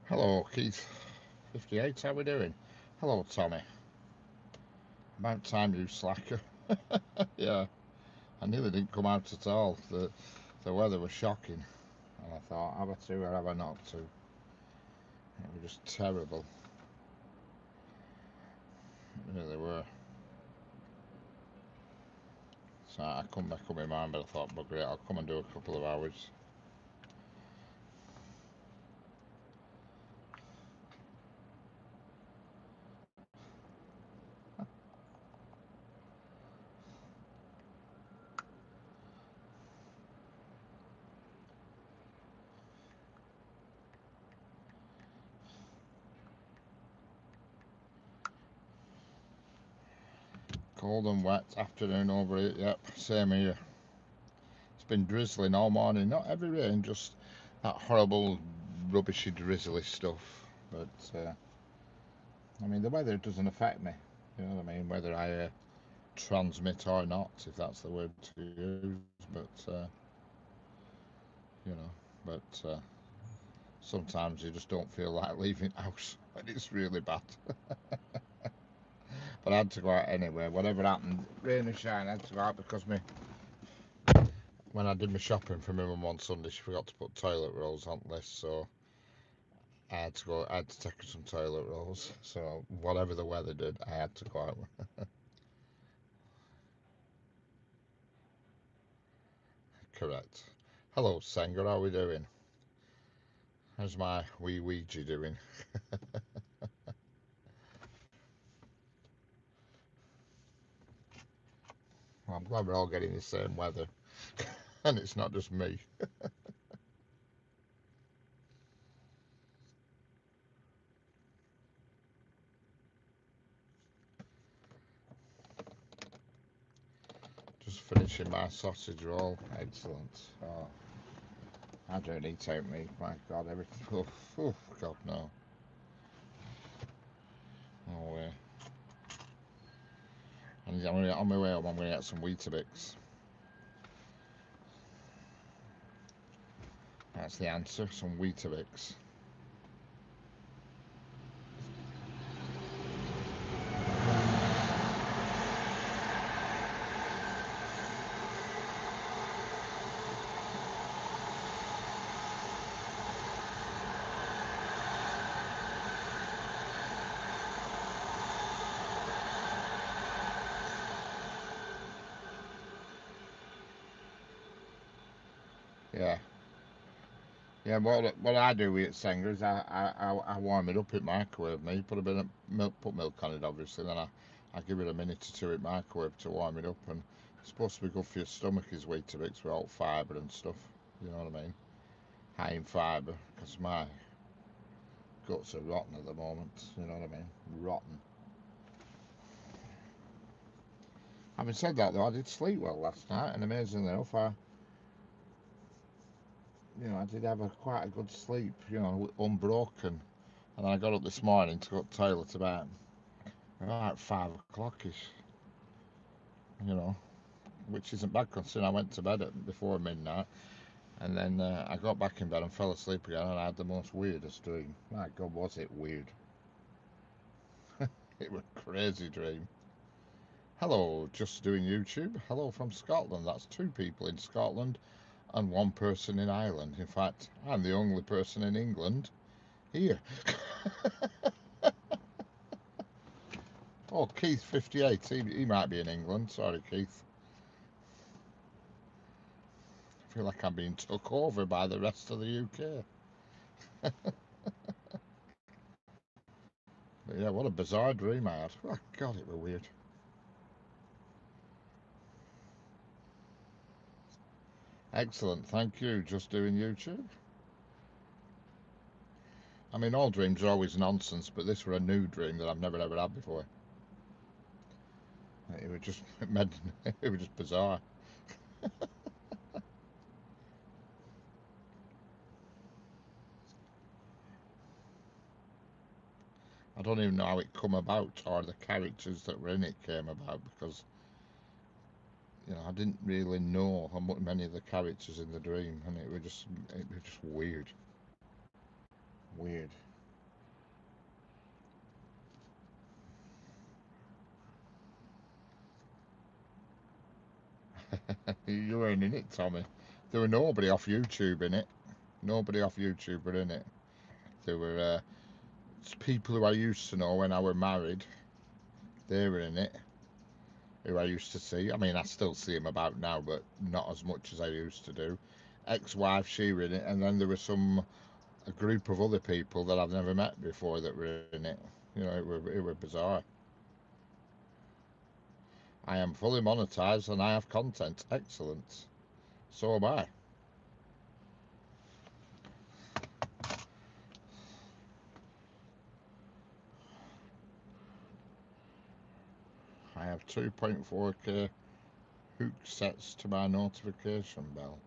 Hello, Keith. 58, how we doing? Hello, Tommy. About time, you slacker. Yeah, I nearly didn't come out at all. The weather was shocking. And I thought, have I to or have I not to? It was just terrible. It really were. So I come back on my mind, but I thought, bugger it, I'll come and do a couple of hours. Cold and wet afternoon over here. Yep, same here. It's been drizzling all morning. Not heavy rain, just that horrible, rubbishy, drizzly stuff. But I mean, the weather doesn't affect me. You know what I mean? Whether I transmit or not, if that's the word to use. You know, but sometimes you just don't feel like leaving the house, and it's really bad. But I had to go out anyway. Whatever happened, rain or shine, I had to go out because when I did my shopping for my mum on Sunday, she forgot to put toilet rolls on the list, so I had to go. I had to take her some toilet rolls. So whatever the weather did, I had to go out. Correct. Hello, Sanger. How are we doing? How's my wee Ouija doing? Well, I'm glad we're all getting the same weather, and it's not just me. Just finishing my sausage roll. Excellent. Oh, I don't eat out meat. My God, everything. Oh, oh God, no. No way. And on my way home, I'm going to get some Weetabix. That's the answer. Some Weetabix. Yeah. Yeah, what I do with Sanger is I warm it up in microwave. Me put a bit of milk, put milk on it obviously. Then I give it a minute or two in microwave to warm it up, and it's supposed to be good for your stomach. Is Weetabix with all fibre and stuff. You know what I mean? High in fibre, because my guts are rotten at the moment. You know what I mean? Rotten. Having said that though, I did sleep well last night, and amazingly enough, I did have quite a good sleep. Unbroken. And then I got up this morning to go to the toilet about 5 o'clockish. You know, which isn't bad considering I went to bed before midnight, and then I got back in bed and fell asleep again, and I had the most weirdest dream. My God, was it weird? It was a crazy dream. Hello, just doing YouTube. Hello from Scotland. That's two people in Scotland and one person in Ireland. In fact, I'm the only person in England here. Oh, Keith 58. He might be in England. Sorry, Keith. I feel like I'm being took over by the rest of the UK. But yeah, what a bizarre dream I had. Oh, God, it was weird. Excellent, thank you. Just doing YouTube. I mean, all dreams are always nonsense, but this was a new dream that I've never ever had before. It was just it was just bizarre. I don't even know how it come about or the characters that were in it came about because I didn't really know how many of the characters in the dream, and it was just weird, weird. You weren't in it, Tommy. There were nobody off YouTube in it. Nobody off YouTube were in it. There were people who I used to know when I were married. They were in it. Who I used to see. I mean, I still see them about now, but not as much as I used to do. Ex-wife, she were in it, and then there was a group of other people that I've never met before that were in it. You know, it were bizarre. I am fully monetized and I have content. Excellent. So am I. I have 2.4k hook sets to my notification bell.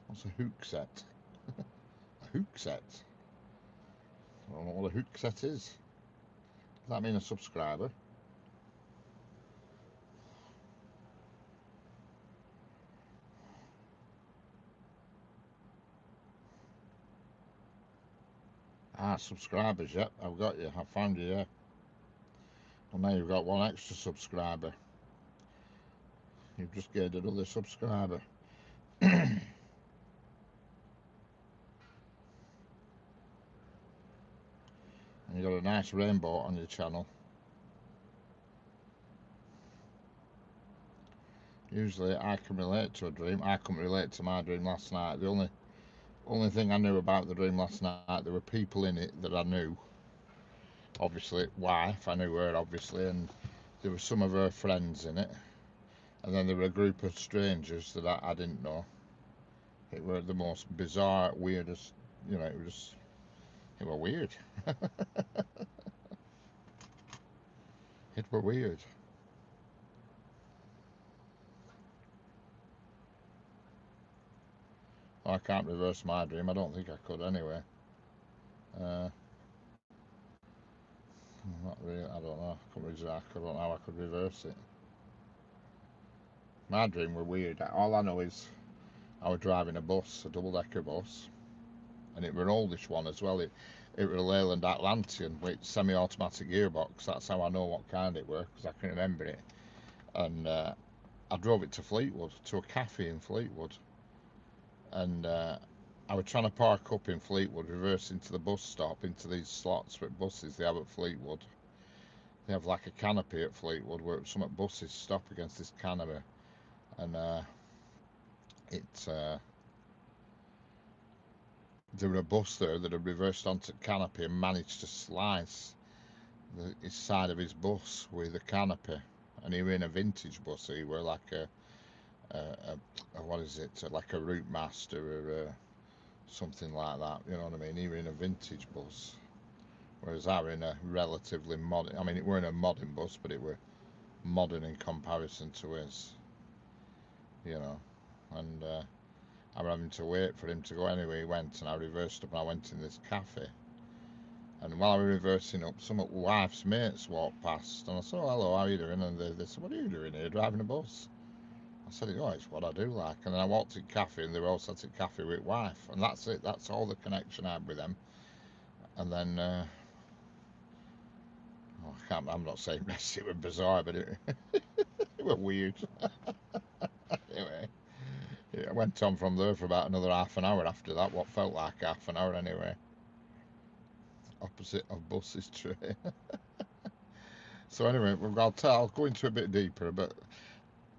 What's a hook set? A hook set? I don't know what a hook set is. Does that mean a subscriber? Ah, subscribers, yep, I've got you. I found you, yeah. Well, now you've got one extra subscriber. You've just gained another subscriber. And you've got a nice rainbow on your channel. Usually I can relate to a dream. I couldn't relate to my dream last night. The only thing I knew about the dream last night, there were people in it that I knew. Obviously, wife, I knew her obviously, and there were some of her friends in it. And then there were a group of strangers that I didn't know. It were the most bizarre, weirdest, you know, it were weird. It were weird. I can't reverse my dream. I don't think I could anyway. Uh, not really. I don't know. I don't know how I could reverse it. My dream were weird. All I know is I was driving a bus, a double-decker bus, and it were an oldish one as well. It were a Leyland Atlantean with semi-automatic gearbox. That's how I know what kind it were, because I can remember it. And I drove it to Fleetwood, to a cafe in Fleetwood, and I was trying to park up in Fleetwood, reverse into the bus stop, into these slots with buses they have at Fleetwood. They have like a canopy at Fleetwood where some buses stop against this canopy, and it there were a bus there that had reversed onto the canopy and managed to slice his side of his bus with the canopy, and he were in a vintage bus. So he were like what is it? Like a route master or something like that. You know what I mean? He were in a vintage bus, whereas I were in a relatively modern. I mean, it weren't a modern bus, but it were modern in comparison to his. You know, and I was having to wait for him to go anyway. He went, and I reversed up, and I went in this cafe. And while I was reversing up, some of wife's mates walked past, and I said, "Oh, hello, how are you doing?" And they said, "What are you doing here, driving a bus?" I said, "Oh, it's what I do like." And then I walked in cafe, and they were all sat at cafe with wife, and that's it. That's all the connection I had with them. And then, I'm not saying rest. It was bizarre, but it was weird. Anyway, it went on from there for about another half an hour after that. What felt like half an hour anyway. Opposite of buses train. So anyway, I'll go into a bit deeper, but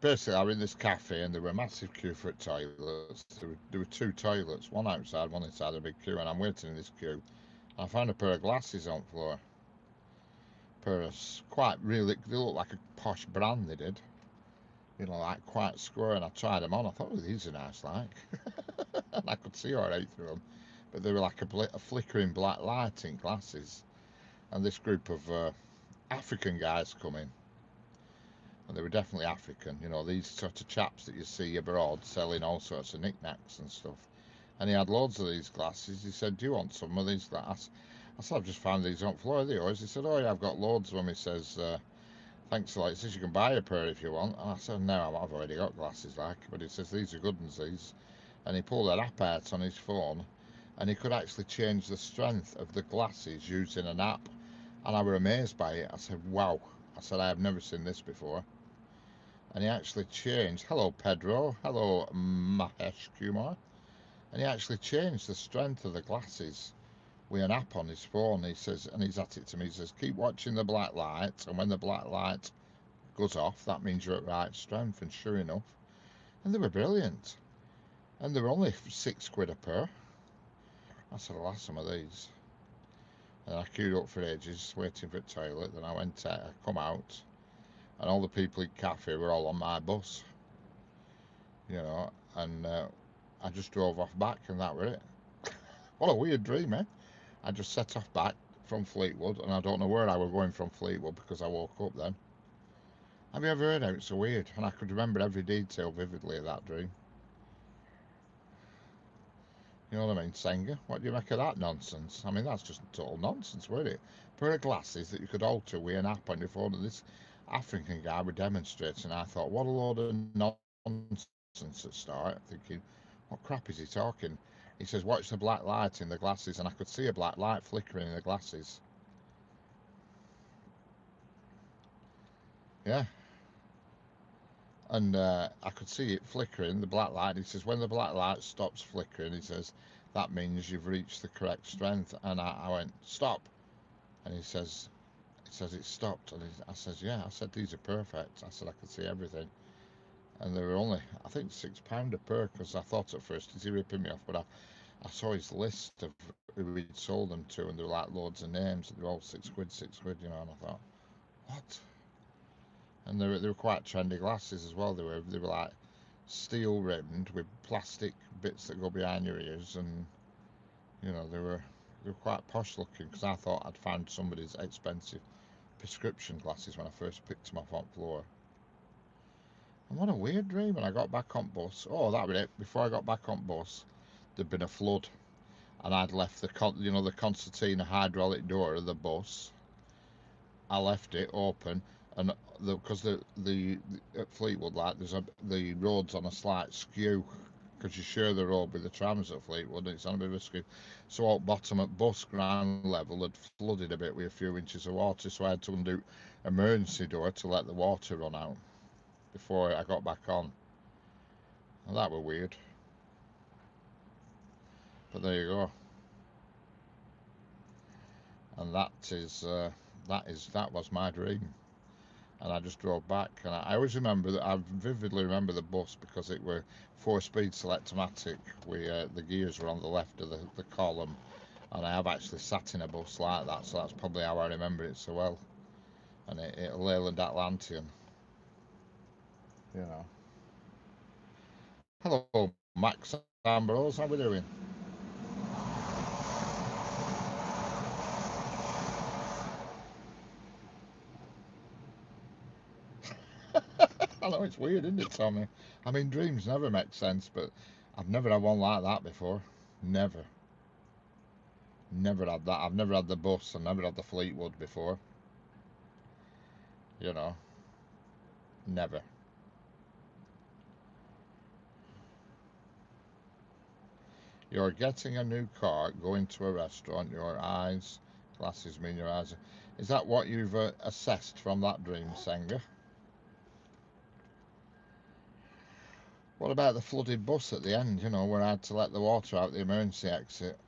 basically I was in this cafe and there were a massive queue for toilets. There were two toilets, one outside, one inside a big queue, and I'm waiting in this queue. I found a pair of glasses on the floor. Pair of quite really, they look like a posh brand, they did. You know, like quite square, and I tried them on. I thought, oh, these are nice, like. And I could see all right through them. But they were like a flickering black light in glasses. And this group of African guys come in. And they were definitely African, you know, these sort of chaps that you see abroad selling all sorts of knickknacks and stuff. And he had loads of these glasses. He said, "Do you want some of these glasses?" I said, "I've just found these on the floor. Are they yours?" He said, "Oh yeah, I've got loads of them." He says, "Thanks a lot." He says, "You can buy a pair if you want." And I said, "No, I've already got glasses, like." But he says, "These are good ones, these." And he pulled an app out on his phone, and he could actually change the strength of the glasses using an app. And I were amazed by it. I said, "Wow." I said, "I have never seen this before." and he actually changed. Hello, Pedro. Hello, Mahesh Kumar. And he actually changed the strength of the glasses with an app on his phone. He says, and he's at it to me. He says, keep watching the black light, and when the black light goes off, that means you're at right strength. And sure enough, and they were brilliant. And they were only £6 a pair. I said, I'll have some of these. And I queued up for ages, waiting for a toilet. Then I went, I come out, and all the people in cafe were all on my bus, and I just drove off back, and that were it. What a weird dream, eh? I just set off back from Fleetwood, and I don't know where I was going from Fleetwood because I woke up then. Have you ever heard how it's so weird? And I could remember every detail vividly of that dream. You know what I mean, Senga? What do you make of that nonsense? I mean, that's just total nonsense, wasn't it? A pair of glasses that you could alter with an app on your phone, and this African guy was demonstrating. I thought, what a load of nonsense at start, thinking, what crap is he talking? He says, watch the black light in the glasses, and I could see a black light flickering in the glasses. Yeah. And I could see it flickering, the black light. He says, when the black light stops flickering, he says, that means you've reached the correct strength. And I went, stop. And he says it stopped. And I says, yeah. I said, these are perfect. I said, I could see everything. And they were only, I think, £6 a pair, because I thought at first, is he ripping me off? But I saw his list of who he'd sold them to, and there were like loads of names. They were all £6, £6, and I thought, what? And they were quite trendy glasses as well. They were like steel rimmed with plastic bits that go behind your ears, and they were quite posh looking, because I thought I'd found somebody's expensive prescription glasses when I first picked them off on the floor. And what a weird dream. When I got back on bus, oh, that was it. Before I got back on bus, there'd been a flood, and I'd left the concertina hydraulic door of the bus. I left it open, and because the at Fleetwood, like, the road's on a slight skew, because you share the road with the trams at Fleetwood, and it's on a bit of a skew. So at bottom at bus ground level had flooded a bit with a few inches of water, so I had to undo emergency door to let the water run out before I got back on. And that were weird, but there you go. And that was my dream. And I just drove back. And I always remember that. I vividly remember the bus, because it were 4-speed selectomatic. The gears were on the left of the column, and I have actually sat in a bus like that, so that's probably how I remember it so well. And it Leyland Atlantean, you know. Hello, Max Ambrose. How we doing? I know it's weird, isn't it, Tommy? I mean, dreams never make sense, but I've never had one like that before. Never. Never had that. I've never had the bus. I've never had the Fleetwood before. You know, never. You're getting a new car, going to a restaurant, your eyes, glasses mean your eyes. Is that what you've assessed from that dream, Senga? What about the flooded bus at the end, where I had to let the water out the emergency exit?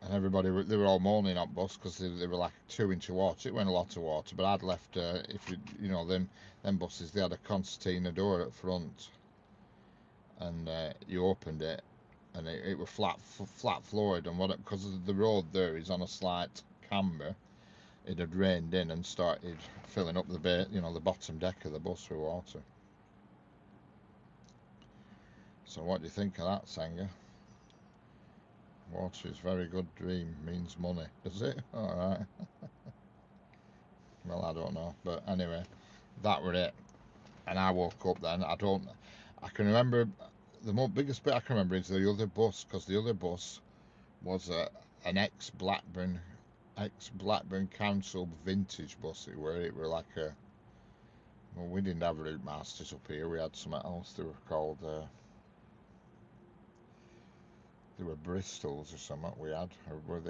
And they were all moaning on bus, because they were like 2 inch of water. It wasn't a lot of water, but I'd left, if them buses, they had a concertina door at front, and you opened it, and it was flat floored, and because the road there is on a slight camber, it had rained in and started filling up the bottom deck of the bus with water. So what do you think of that, Sanger? Water is very good dream, means money, does it? All right. Well, I don't know, but anyway, that were it. And I woke up then. I can remember, biggest bit I can remember is the other bus, because the other bus was an ex-Blackburn Council vintage bus. It were like well, we didn't have route masters up here. We had something else. They were called, they were Bristols or something we had. Or were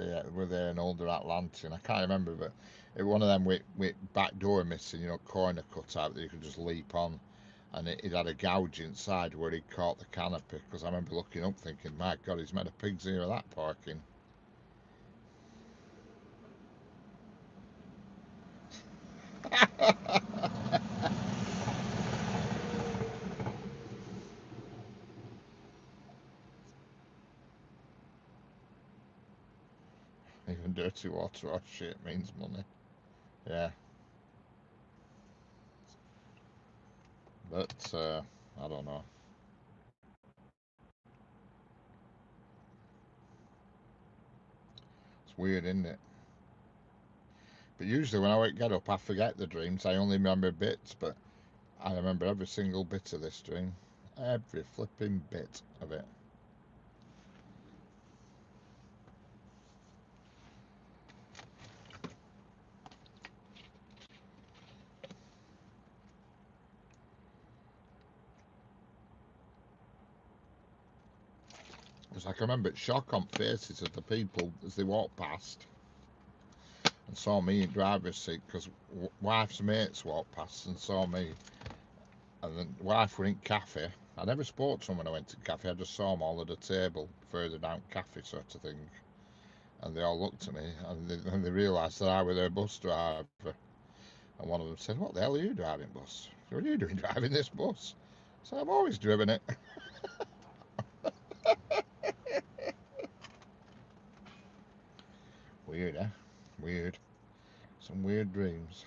they an older Atlantean? I can't remember, but it was one of them with back door missing, corner cut out that you could just leap on. and it had a gouge inside where he caught the canopy. Because I remember looking up thinking, my God, he's made a pig's ear of that parking. Even dirty water or shit means money. Yeah, but I don't know. It's weird, isn't it? But usually when I get up, I forget the dreams. I only remember bits, but I remember every single bit of this dream. Every flipping bit of it. Because I can remember shock on faces of the people as they walked past and saw me in driver's seat, because wife's mates walked past and saw me, and then wife were in cafe. I never spoke to them when I went to cafe. I just saw them all at a table further down cafe sort of thing, and they all looked at me, and they realised that I was their bus driver. And one of them said, "What the hell are you driving, bus? What are you doing driving this bus?" So I've always driven it. Weird, eh? Weird. Some weird dreams.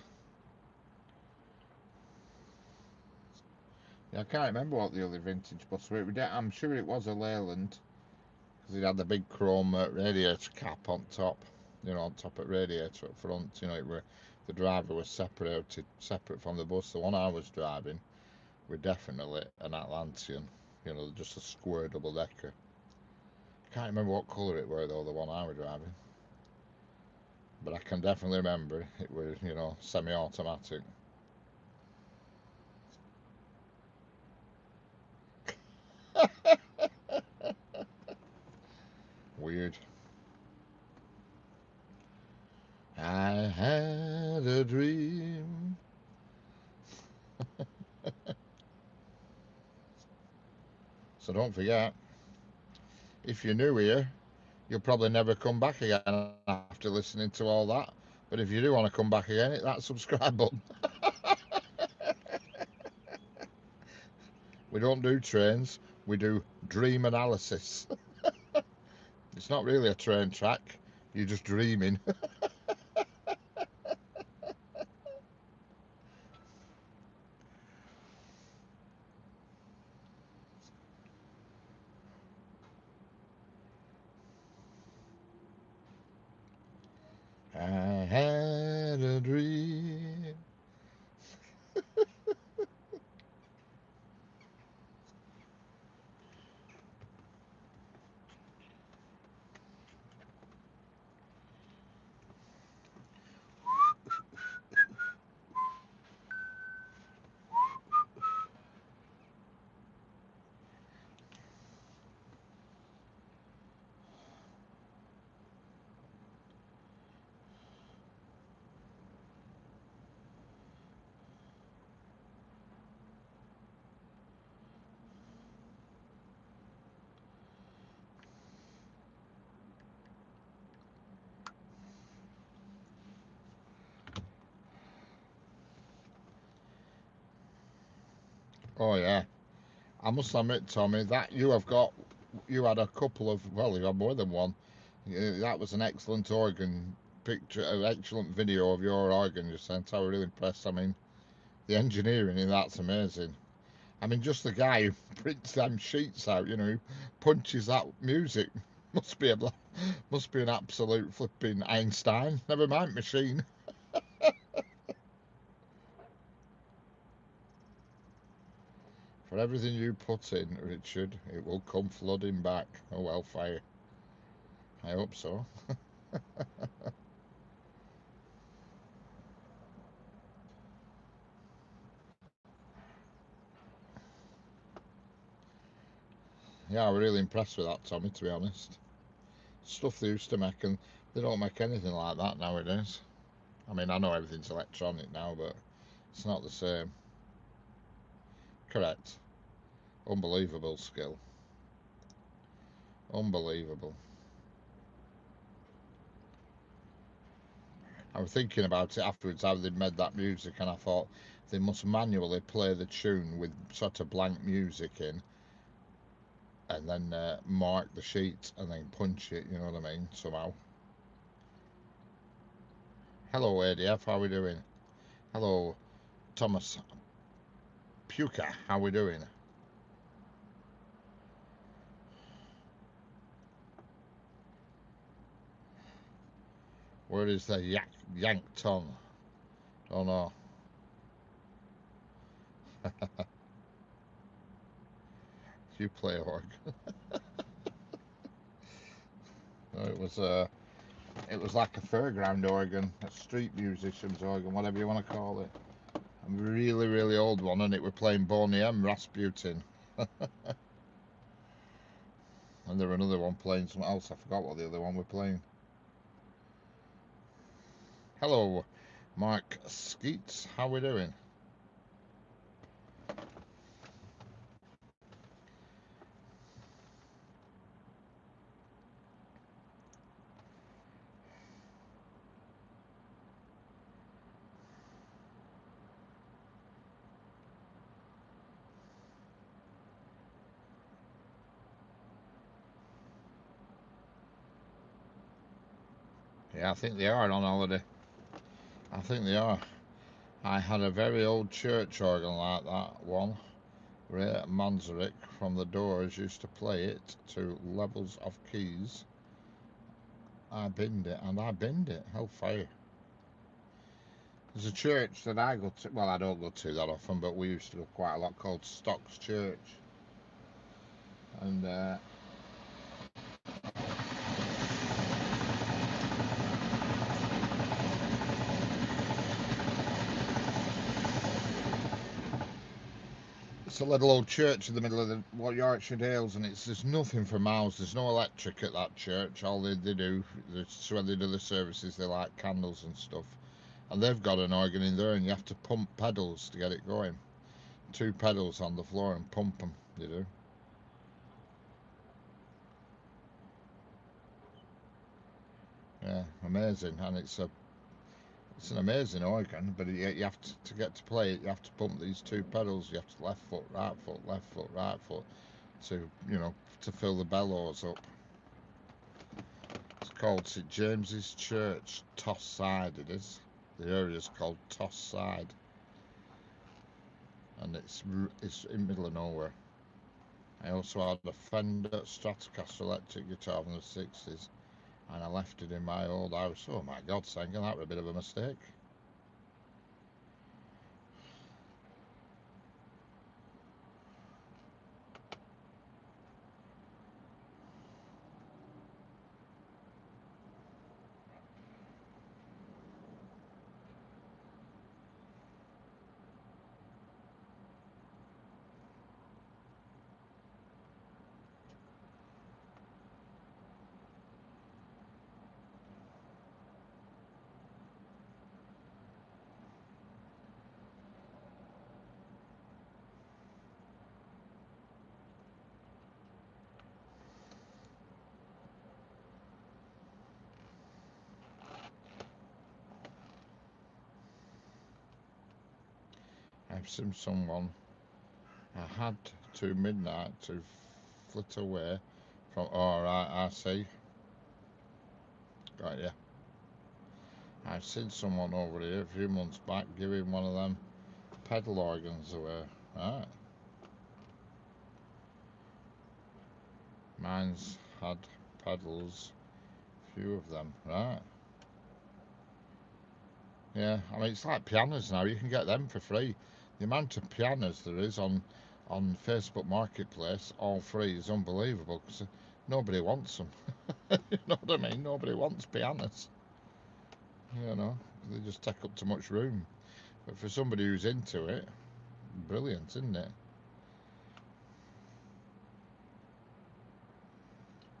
Yeah, I can't remember what the other vintage bus were. I'm sure it was a Leyland, because it had the big chrome radiator cap on top. On top of radiator up front. The driver was separate from the bus. The one I was driving were definitely an Atlantean. Just a square double decker. Can't remember what colour it were though. The one I was driving, but I can definitely remember it was semi-automatic. Weird. I had a dream. So don't forget, if you're new here, you'll probably never come back again after listening to all that. But if you do want to come back again, hit that subscribe button. We don't do trains, we do dream analysis. It's not really a train track, you're just dreaming. I had a dream. Oh yeah, I must admit, Tommy, that you had a couple of, well, you had more than one. That was an excellent organ picture, an excellent video of your organ you sent. I was really impressed. I mean, the engineering in that's amazing. I mean, just the guy who prints them sheets out, who punches that music, must be a must be an absolute flipping Einstein. Never mind machine. For everything you put in, Richard, it will come flooding back. Oh well, fire. I hope so. Yeah, I was really impressed with that, Tommy, to be honest. Stuff they used to make, and they don't make anything like that nowadays. I mean, I know everything's electronic now, but it's not the same. correct. Unbelievable skill. Unbelievable. I was thinking about it afterwards, how they'd made that music, and I thought they must manually play the tune with sort of blank music in, and then mark the sheet and then punch it, you know what I mean, somehow. Hello, ADF, how we doing? Hello, Thomas Puka, how we doing? Where is the yank tongue? Oh no. You play org. No, it was like a fairground organ, a street musician's organ, whatever you want to call it. A really, really old one, and it were playing Boney M. Rasputin. And there were another one playing something else. I forgot what the other one were playing. Hello, Mark Skeets. How we doing? Yeah, I think they are on holiday. I think they are. I had a very old church organ like that one. Ray Manzarek from the Doors used to play it to levels of keys. I binned it, and I binned it. Hellfire. There's a church that I go to, well, I don't go to that often, but we used to go quite a lot, called Stocks Church. And it's a little old church in the middle of the Yorkshire Dales, and there's nothing for miles. There's no electric at that church. All they do, so when they do the services, they light candles and stuff. And they've got an organ in there, and you have to pump pedals to get it going. 2 pedals on the floor and pump them, you do. Yeah, amazing. And it's an amazing organ, but you have to get to play it, you have to pump these 2 pedals. You have to left foot, right foot, left foot, right foot, to, you know, to fill the bellows up. It's called St James's Church, Toss Side it is. The area's called Toss Side, and it's in middle of nowhere. I also had a Fender Stratocaster electric guitar from the 60s, and I left it in my old house. Oh my God, Sanger, that was a bit of a mistake. I've seen someone. I had to midnight to flit away from. All right, I see. Got ya. I've seen someone over here a few months back giving one of them pedal organs away. Right. Mine's had pedals, few of them. Right. Yeah, I mean it's like pianos now. You can get them for free. The amount of pianos there is on Facebook Marketplace, all free, is unbelievable because nobody wants them. You know what I mean? Nobody wants pianos. You know, they just take up too much room. But for somebody who's into it, brilliant, isn't it?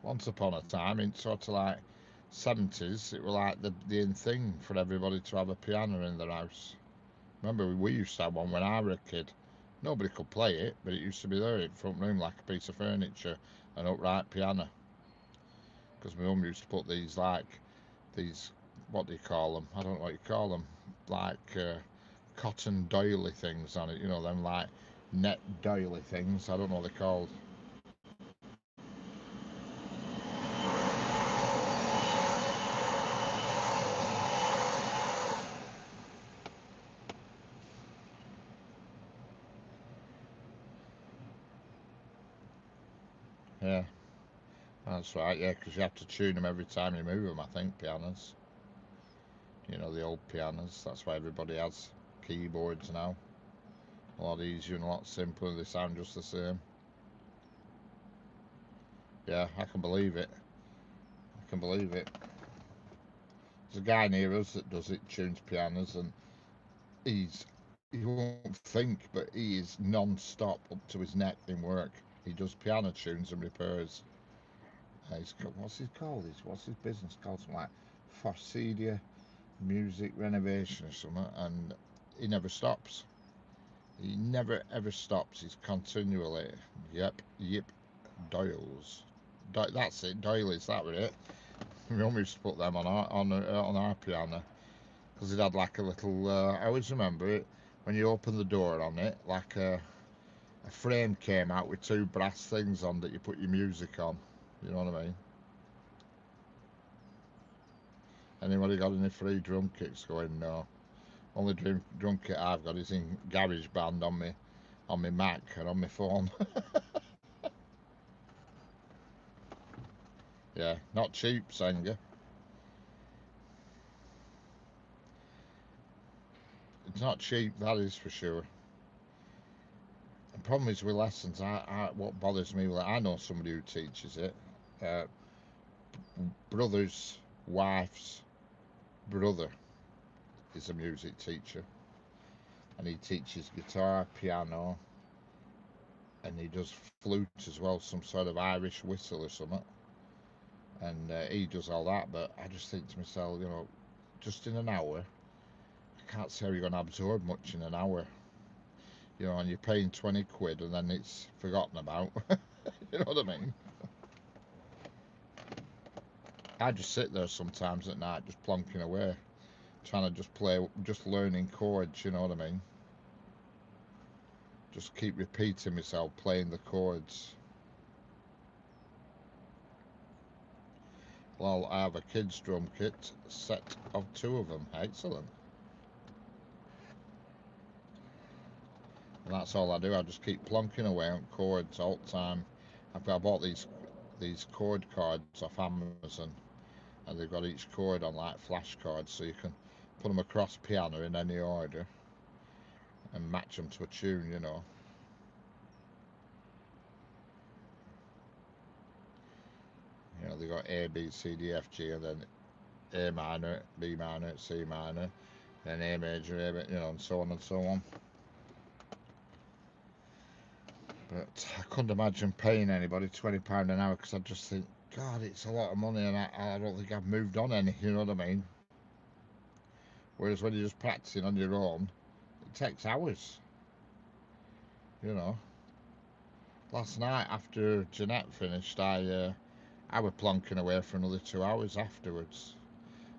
Once upon a time, in sort of like 70s, it was like the in thing for everybody to have a piano in their house. Remember, we used to have one when I was a kid. Nobody could play it, but it used to be there in the front room like a piece of furniture, an upright piano. Because my mum used to put these, what do you call them? I don't know what you call them, like cotton doily things on it. You know, them like net doily things. I don't know what they're called. Yeah, that's right. Yeah, because you have to tune them every time you move them. I think pianos. You know, the old pianos. That's why everybody has keyboards now. A lot easier and a lot simpler. They sound just the same. Yeah, I can believe it. I can believe it. There's a guy near us that does it, tunes pianos, and he's you won't think, but he is non-stop up to his neck in work. He does piano tunes and repairs. What's he called? What's his business called? Something like Forcedia Music Renovation or something, and he never stops. He never ever stops. He's continually, yep, Doyles. That's it, Doilies. That was it. We almost used to put them on our piano because it had like a little. I always remember it when you open the door on it, like a frame came out with two brass things on that you put your music on. You know what I mean? Anybody got any free drum kits going? No. Only drum kit I've got is in GarageBand on my Mac and on my phone. Yeah, not cheap, Senga. It's not cheap, that is for sure. The problem is with lessons, what bothers me, I know somebody who teaches it. Uh, brother's wife's brother is a music teacher, and he teaches guitar, piano, and he does flute as well, some sort of Irish whistle or something. And he does all that, but I just think to myself, just in an hour, I can't see how you're going to absorb much in an hour. And you're paying 20 quid and then it's forgotten about. You know what I mean? I just sit there sometimes at night just plonking away, trying to just play, just learning chords, you know what I mean? Just keep repeating myself playing the chords. Well, I have a kid's drum kit, set of two of them. Excellent. And that's all I do. I just keep plonking away on chords all the time. I bought these chord cards off Amazon, and they've got each chord on like flashcards, so you can put them across piano in any order and match them to a tune. They got A, B, C, D, F, G, and then A minor, B minor, C minor, then A major, and so on and so on. But I couldn't imagine paying anybody £20 an hour because I just think, God, it's a lot of money, and I don't think I've moved on any. You know what I mean? Whereas when you're just practicing on your own, it takes hours. You know. Last night after Jeanette finished, I was plonking away for another 2 hours afterwards,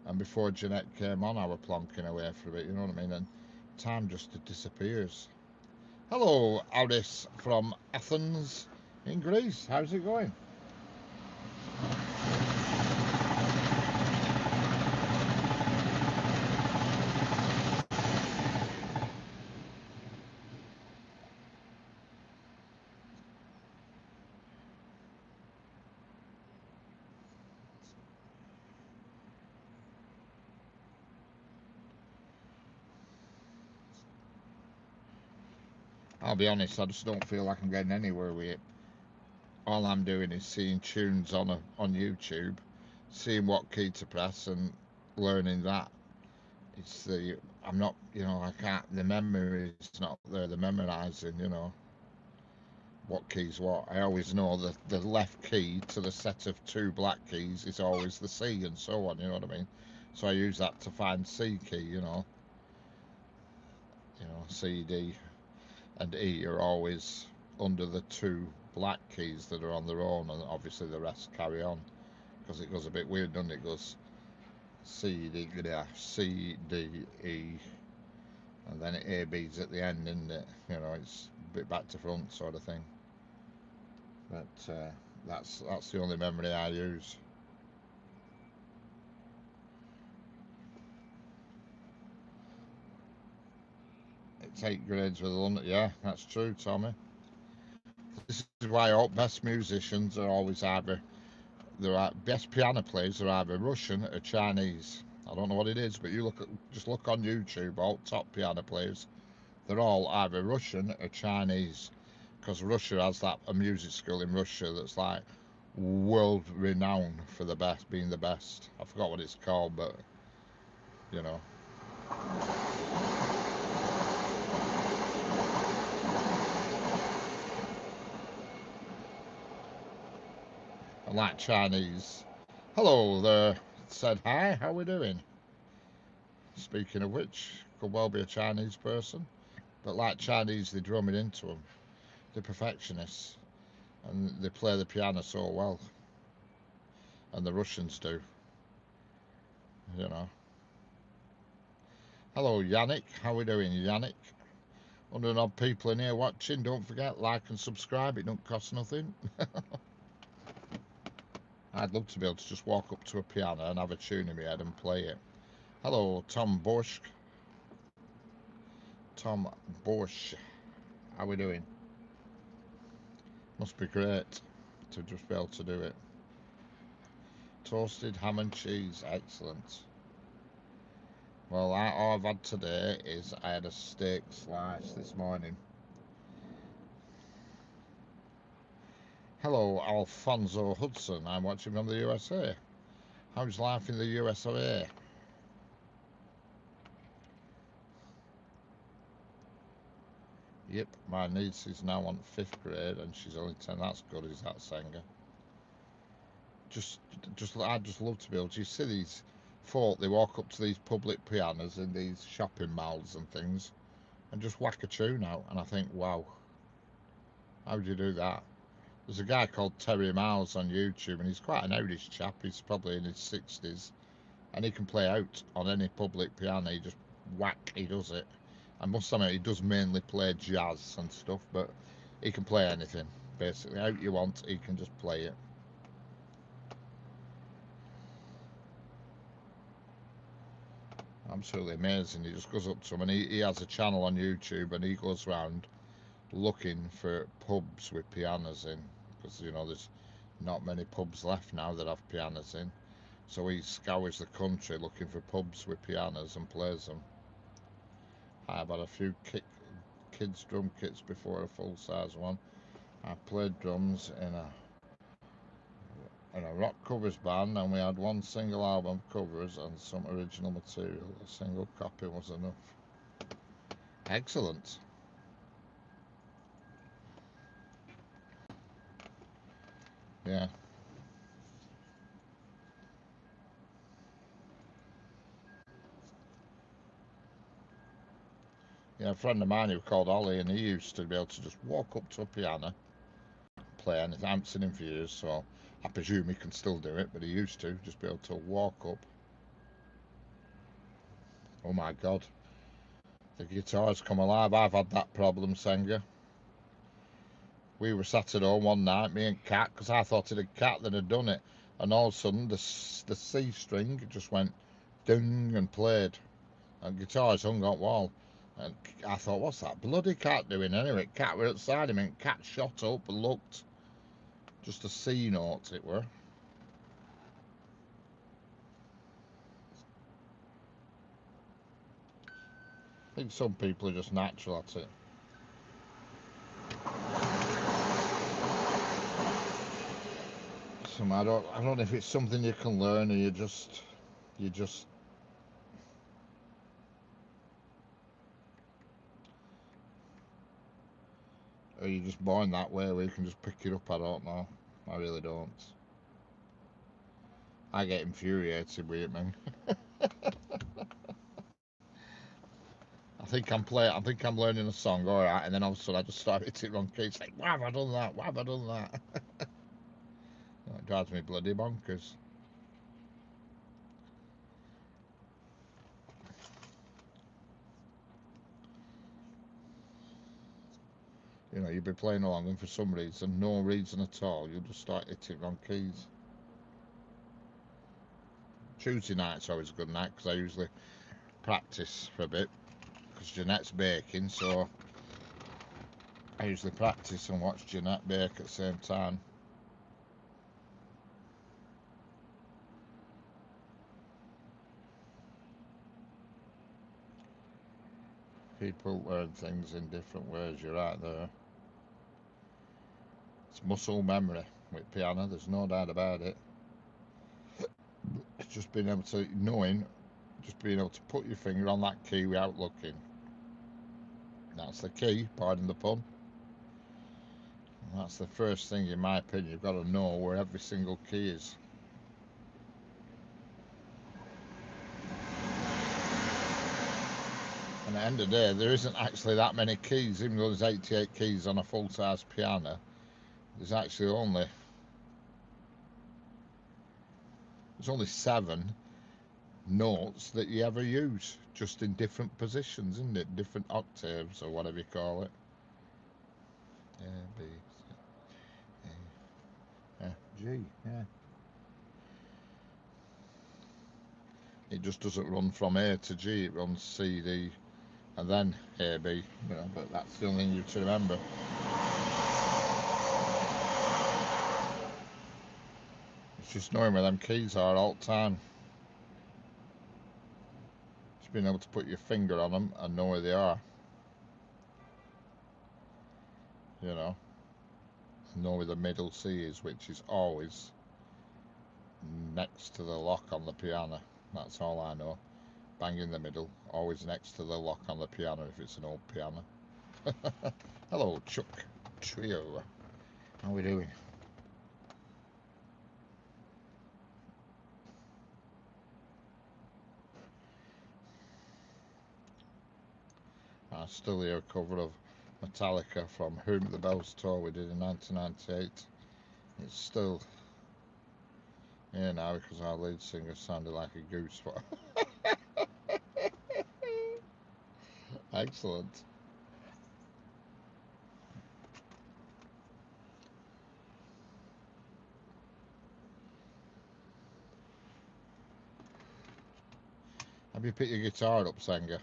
and before Jeanette came on, I was plonking away for a bit. You know what I mean? And time just disappears. Hello, Alice from Athens in Greece. How's it going? I'll be honest, I just don't feel like I'm getting anywhere with it. All I'm doing is seeing tunes on YouTube, seeing what key to press and learning that. I'm not, I can't, the memory's not there, the memorizing, what keys what. I always know that the left key to the set of two black keys is always the C and so on, you know what I mean? So I use that to find C key, C, D. and E are always under the two black keys that are on their own, and obviously the rest carry on because it goes a bit weird, doesn't it? It goes C D C D E, and then A B's at the end, isn't it? You know, it's a bit back to front sort of thing. But that's the only memory I use. It's 8 grades with a London. Yeah, that's true, Tommy. This is why all best musicians are always either best piano players are either Russian or Chinese. I don't know what it is, but just look on YouTube. All top piano players, they're all either Russian or Chinese, because Russia has that a music school in Russia that's like world renowned for the best, being the best. I forgot what it's called, but you know. And like Chinese, hello there, said hi, how we doing? Speaking of which, could well be a Chinese person. But like Chinese, they drum it into them. They're perfectionists, and they play the piano so well. And the Russians do, you know. Hello, Yannick. How we doing, Yannick? 100 odd people in here watching. Don't forget, like and subscribe. It don't cost nothing. I'd love to be able to just walk up to a piano and have a tune in my head and play it. Hello, Tom Bush. Tom Bush. How we doing? Must be great to just be able to do it. Toasted ham and cheese. Excellent. Well, all I've had today is I had a steak slice this morning. Hello, Alfonso Hudson. I'm watching from the USA. How's life in the USA? Yep, my niece is now on 5th grade and she's only 10. That's good, is that, Senga? Just, I'd just love to be able to. You see these folk, they walk up to these public pianos in these shopping malls and things and just whack a tune out. And I think, wow, how do you do that? There's a guy called Terry Miles on YouTube, and he's quite an oldish chap. He's probably in his 60s, and he can play out on any public piano. He just whack, he does it. I must admit, he does mainly play jazz and stuff, but he can play anything, basically. Out you want, he can just play it. Absolutely amazing. He just goes up to him, and he has a channel on YouTube, and he goes around looking for pubs with pianos in, because, you know, there's not many pubs left now that have pianos in. So he scours the country looking for pubs with pianos and plays them. I've had a few kids' drum kits before, a full-size one. I played drums in a rock covers band, and we had one single album covers and some original material. A single copy was enough. Excellent. Yeah. Yeah, a friend of mine who called Ollie, and he used to be able to just walk up to a piano, play anything. I haven't seen him for years, so I presume he can still do it, but he used to just be able to walk up. Oh my God, the guitar's come alive. I've had that problem, Senga. We were sat at home one night, me and Kat, because I thought it had Kat that had done it, and all of a sudden the C string just went ding and played, and guitar's hung on wall. And I thought, what's that bloody cat doing? Anyway, Cat were outside him, and Cat shot up and looked. Just a C note, it were. I think some people are just natural at it. I don't know if it's something you can learn, or you just, or you're just born that way where you can just pick it up. I don't know. I really don't. I get infuriated with it, man. I I think I'm learning a song, all right, and then all of a sudden I just start hitting wrong key. It's like, why have I done that? Why have I done that? It drives me bloody bonkers. You know, you'll be playing along, and for some reason, no reason at all, you'll just start hitting wrong keys. Tuesday night's always a good night because I usually practice for a bit because Jeanette's baking, so I usually practice and watch Jeanette bake at the same time. People learn things in different ways, you're right there. It's muscle memory with piano, there's no doubt about it. It's just being able to, just being able to put your finger on that key without looking. That's the key, pardon the pun. That's the first thing, in my opinion, you've got to know where every single key is. And at the end of the day, there isn't actually that many keys, even though there's 88 keys on a full-size piano. There's actually only 7 notes that you ever use, just in different positions, isn't it? Different octaves or whatever you call it. A, B, C, A, F, G, yeah. It just doesn't run from A to G, it runs C, D, and then A, B, you know, but that's the only thing you have to remember. It's just knowing where them keys are all the time. Just being able to put your finger on them and know where they are. You know, know where the middle C is, which is always next to the lock on the piano. That's all I know. Bang in the middle, always next to the lock on the piano if it's an old piano. Hello, Chuck Trio. How are we doing? I still hear a cover of Metallica from Whom the Bells Tour we did in 1998. It's still here now because our lead singer sounded like a goose. Excellent. Have you picked your guitar up, Sanger?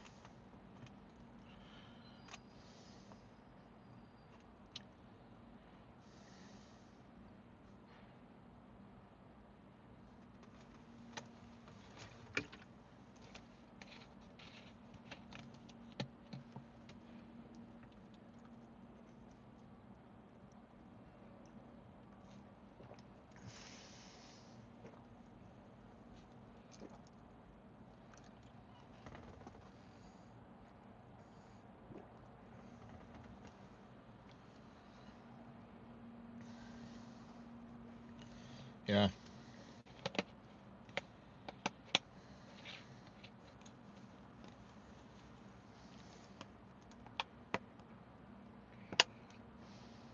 Yeah.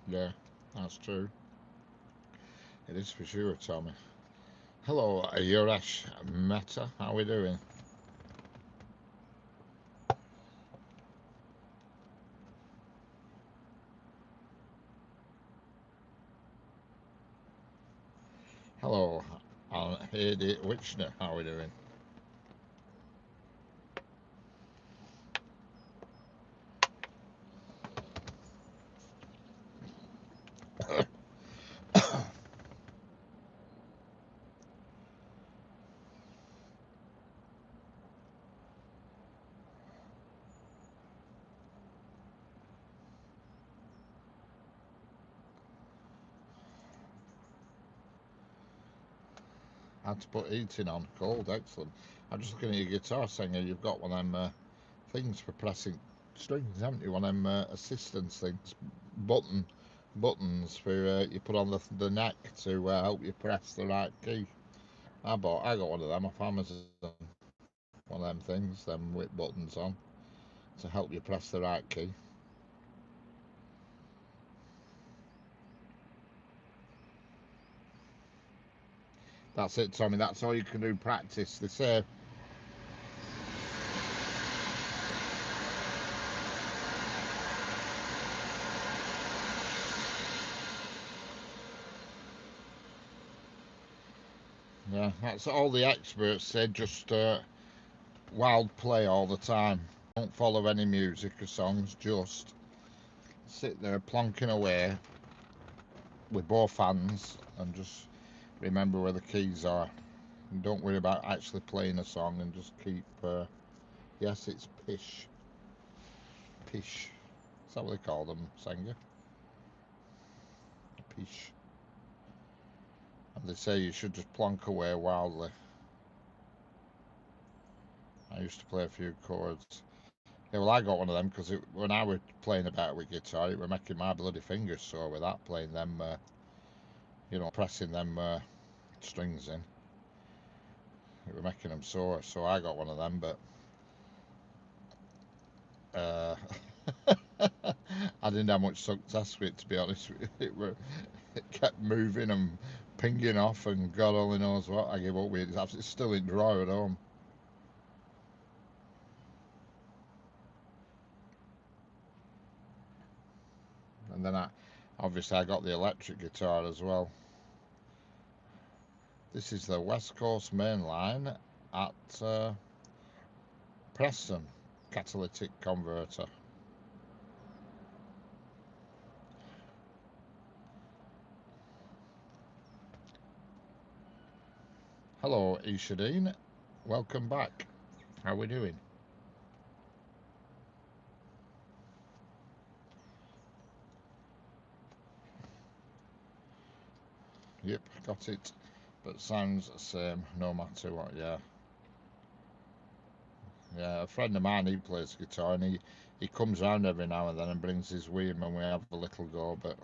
Yeah, that's true. It is for sure, Tommy. Hello, Yoresh Meta. How are we doing? Hello, Heidi Witchner. How are we doing? Had to put heating on. Cold, excellent. I'm just looking at your guitar, Singer. You've got one of them things for pressing strings, haven't you? One of them assistance things, buttons for you put on the neck to help you press the right key. I got one of them off Amazon. One of them things, them with buttons on. to help you press the right key. That's it, Tommy. That's all you can do. Practice. They say. Yeah, that's all the experts said. Just wild play all the time. Don't follow any music or songs. Just sit there plonking away with both hands and just remember where the keys are. And don't worry about actually playing a song and just keep. Yes, it's pish. Pish. Is that what they call them, Senga? Pish. And they say you should just plonk away wildly. I used to play a few chords. Yeah, well, I got one of them because when I was playing about with guitar, it was making my bloody fingers sore with that, playing them, pressing them strings in. It was making them sore, so I got one of them, but uh, I didn't have much success with it, to be honest. It kept moving and pinging off, and God only knows what. I gave up with it. It's still in drawer at home. And then obviously I got the electric guitar as well. This is the West Coast Main Line at Preston catalytic converter. Hello, Ishadeen. Welcome back. How are we doing? Yep, got it. But sounds the same no matter what, yeah. Yeah, a friend of mine, he plays guitar and he comes round every now and then and brings his Wii and we have a little go, but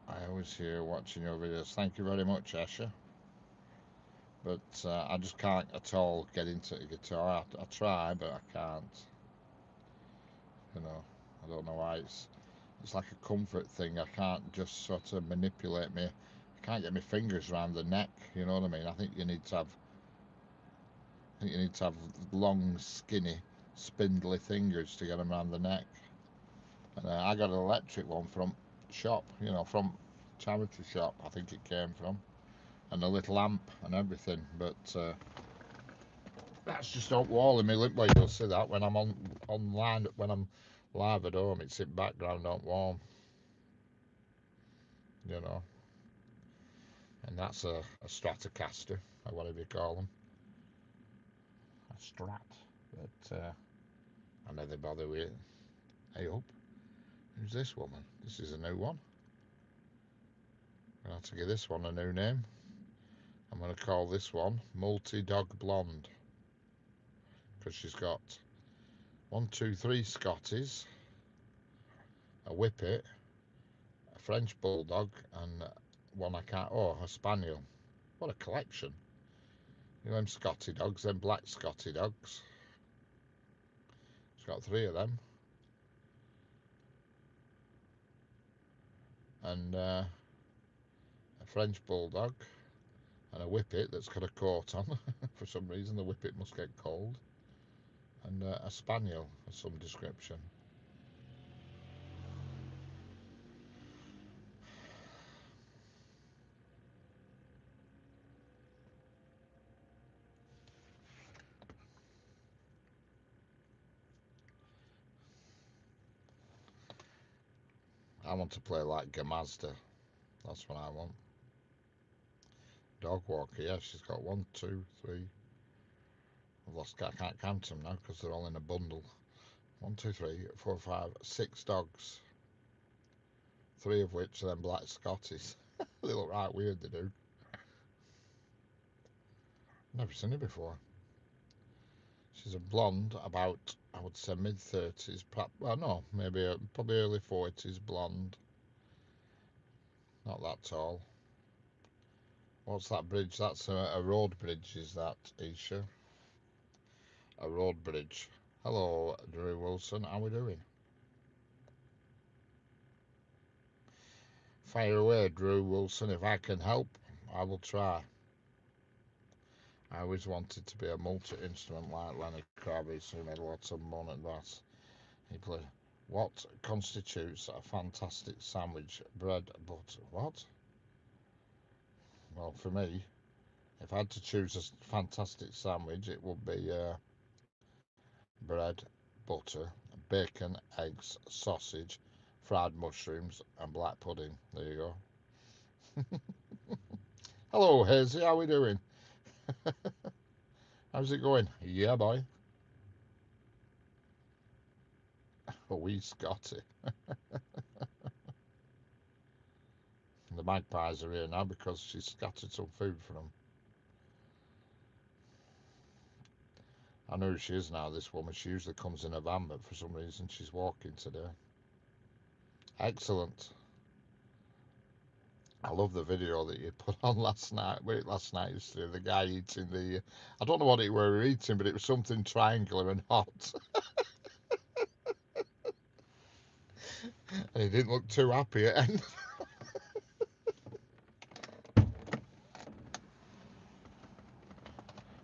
I always hear watching your videos. Thank you very much, Esha. But I just can't at all get into the guitar. I try, but I can't. You know, I don't know why. It's like a comfort thing. I can't just sort of manipulate me. I can't get my fingers around the neck. You know what I mean? I think you need to have. I think you need to have long, skinny, spindly fingers to get them around the neck. And I got an electric one from shop. You know, from charity shop. I think it came from, and a little amp and everything. But that's just not walling me. Well, you'll see that when I'm online, when I'm live at home. It's in background, not warm. You know. And that's a Stratocaster, or whatever you call them. A Strat. But I never bother with it. Hey up. Who's this woman? This is a new one. I'm going to have to give this one a new name. I'm going to call this one Multi-Dog Blonde. Because she's got 1, 2, 3 Scotties, a Whippet, a French Bulldog, and one I can't. Oh, a Spaniel. What a collection. You know them Scotty dogs, them black Scotty dogs. She's got 3 of them. And a French Bulldog, and a Whippet that's got a coat on. For some reason, the Whippet must get cold. And a Spaniel of some description. I want to play like Gamazda. That's what I want. Dog walker, yeah, she's got 1, 2, 3. I've lost. I can't count them now because they're all in a bundle. 1, 2, 3, 4, 5, 6 dogs. 3 of which are then black Scotties. They look right weird, they do. Never seen her before. She's a blonde, about, I would say, mid-30s. Well, no, maybe probably early 40s, blonde. Not that tall. What's that bridge? That's a road bridge, is that, Isha? a road bridge. Hello, Drew Wilson. How we doing? Fire away, Drew Wilson. If I can help, I will try. I always wanted to be a multi-instrument like Lenny Kravitz, who made lots of money and that. He played. What constitutes a fantastic sandwich? Bread, butter. What? Well, for me, if I had to choose a fantastic sandwich, it would be bread, butter, bacon, eggs, sausage, fried mushrooms, and black pudding. There you go. Hello, Hazy. How we doing? How's it going? Yeah, boy. Oh, we got it. The magpies are here now because she's scattered some food for them. I know who she is now, this woman. She usually comes in a van, but for some reason she's walking today. Excellent. I love the video that you put on last night. Wait, last night, yesterday, the guy eating the. I don't know what it were eating, but it was something triangular and hot. And he didn't look too happy at end.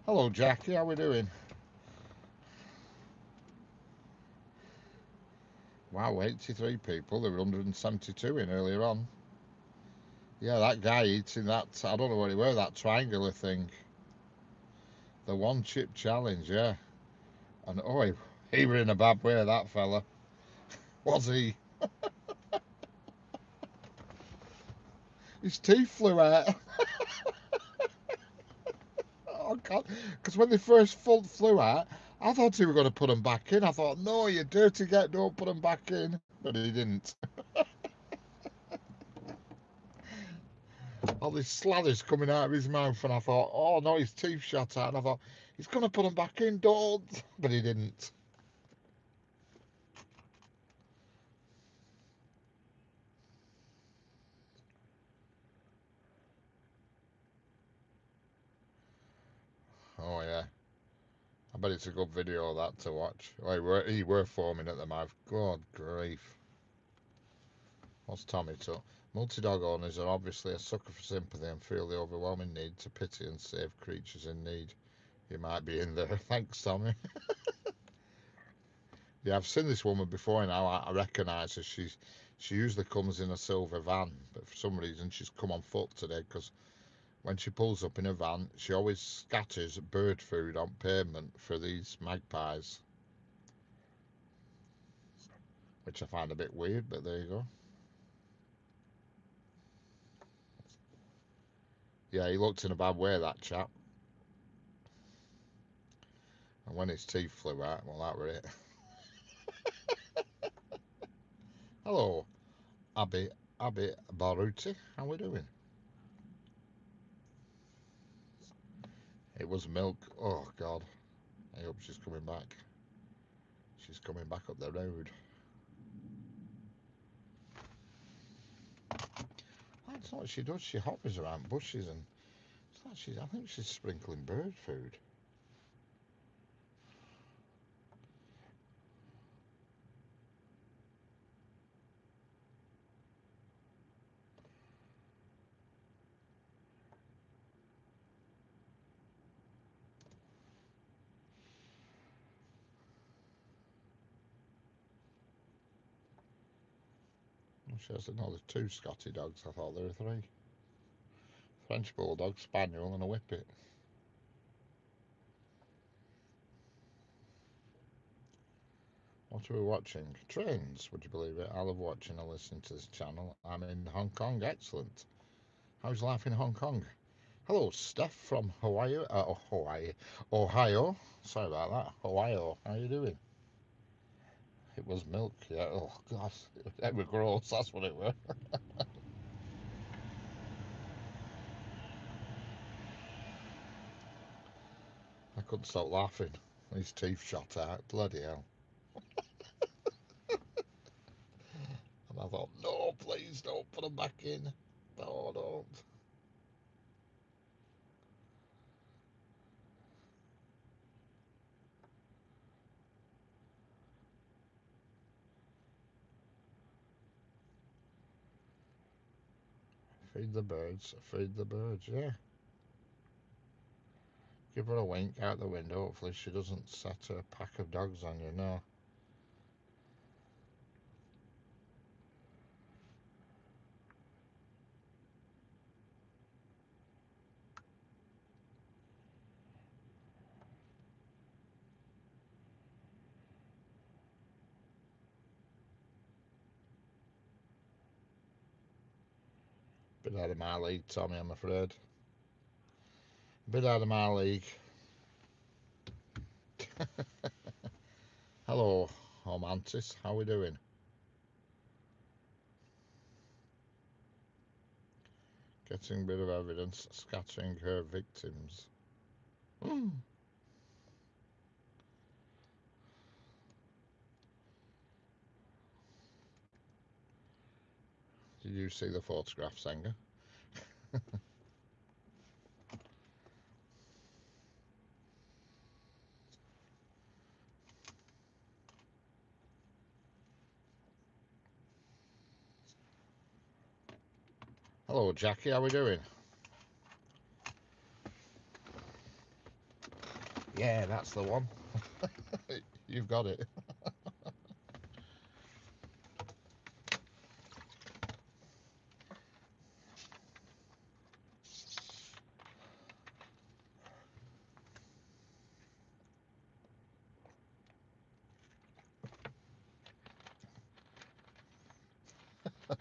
Hello, Jackie. How we doing? Wow, 83 people. There were 172 in earlier on. Yeah, that guy eating that. I don't know what it were. That triangular thing. The one chip challenge. Yeah. And oh, he were in a bad way. That fella. Was he? His teeth flew out. Oh God! Because when they first flew out, I thought he were going to put them back in. I thought, no, you dirty get, don't put them back in. But he didn't. All these slathers coming out of his mouth, and I thought, oh no, his teeth shot out. And I thought, he's going to put them back in, don't. But he didn't. Oh yeah. I bet it's a good video of that to watch. Oh, he were foaming at the mouth. God grief. What's Tommy took? Multi-dog owners are obviously a sucker for sympathy and feel the overwhelming need to pity and save creatures in need. You might be in there. Thanks, Tommy. Yeah, I've seen this woman before now. I recognise her. She usually comes in a silver van, but for some reason she's come on foot today because when she pulls up in a van, she always scatters bird food on pavement for these magpies, which I find a bit weird, but there you go. Yeah, he looked in a bad way, that chap. And when his teeth flew out, well, that were it. Hello, Abby Baruti. How we doing? It was milk. Oh, God. I hope she's coming back. She's coming back up the road. That's not what she does. She hovers around bushes and I think she's sprinkling bird food. She has another two Scotty dogs. I thought there were three. French Bulldog, Spaniel and a Whippet. What are we watching? Trains, would you believe it? I love watching and listening to this channel. I'm in Hong Kong. Excellent. How's life in Hong Kong? Hello, Steph from Ohio. Sorry about that. Ohio. How you doing? It was milk, yeah. Oh, God. It was gross. That's what it was. I couldn't stop laughing. His teeth shot out. Bloody hell. And I thought, no, please don't put them back in. No, don't. Feed the birds, feed the birds, yeah. Give her a wink out the window. Hopefully she doesn't set a pack of dogs on you, no. Bit out of my league, Tommy, I'm afraid. Bit out of my league. Hello, Mantis. How we doing? Getting a bit of evidence, scattering her victims. Mm. Did you see the photograph, Sanger? Hello, Jackie. How we doing? Yeah, that's the one. You've got it.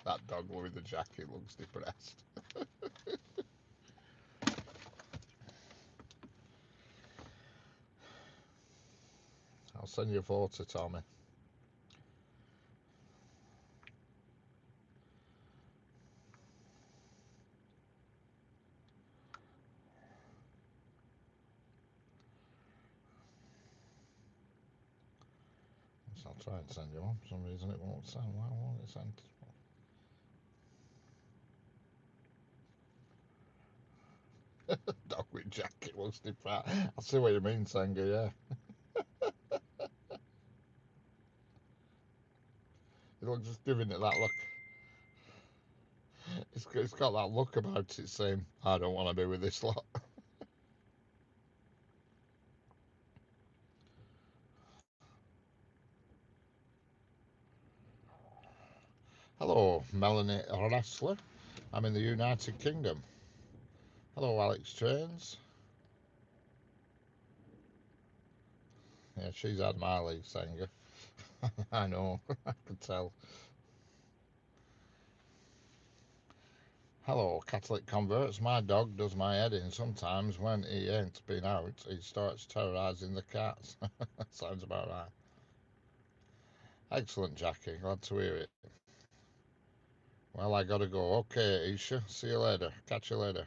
That dog with the jacket looks depressed. I'll send you a photo, Tommy. I'll try and send you one. For some reason it won't send. Why won't it send? Dog with jacket looks depressed. I see what you mean, Sanger, yeah. It looks just giving it that look. It's got that look about it saying, I don't want to be with this lot. Hello, Melanie Wrestler. I'm in the United Kingdom. Hello, Alex Trains. Yeah, she's had my league, Sanger. I know, I can tell. Hello, Catholic converts. My dog does my head in sometimes when he ain't been out. He starts terrorising the cats. Sounds about right. Excellent, Jackie. Glad to hear it. Well, I gotta go. Okay, Isha. See you later. Catch you later.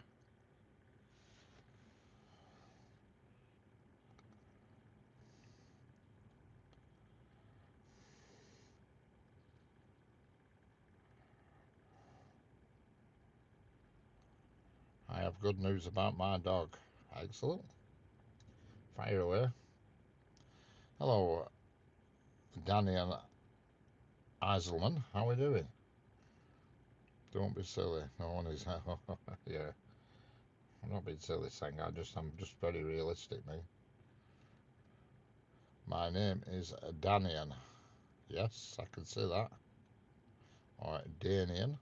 I have good news about my dog. Excellent. Fire away. Hello, Danny and Eiselman. How are we doing? Don't be silly. No one is. Yeah, I'm not being silly, saying I'm just very realistic, me. My name is Danian. Yes, I can see that. All right, Danian.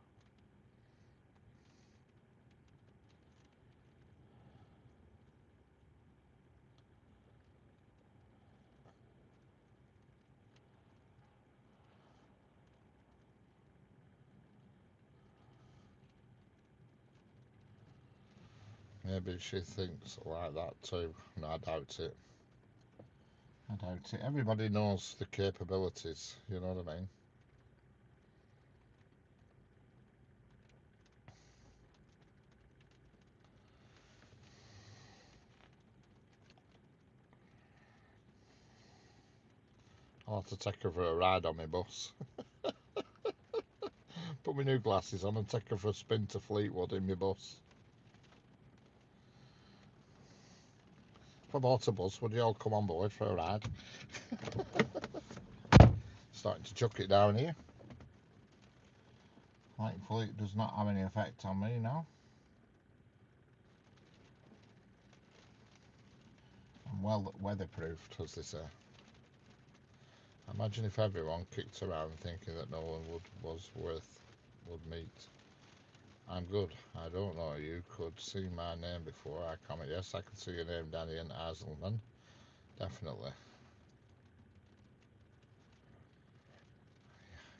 Maybe she thinks like that too. No, I doubt it. I doubt it. Everybody knows the capabilities, you know what I mean? I'll have to take her for a ride on my bus. Put my new glasses on and take her for a spin to Fleetwood in my bus. If I bought a bus, would you all come on board for a ride? Starting to chuck it down here. Thankfully, it does not have any effect on me now. I'm well weatherproofed, as they say. Imagine if everyone kicked around thinking that no one would meet. I'm good. I don't know. You could see my name before I comment. Yes, I can see your name, Danny and Azelman. Definitely.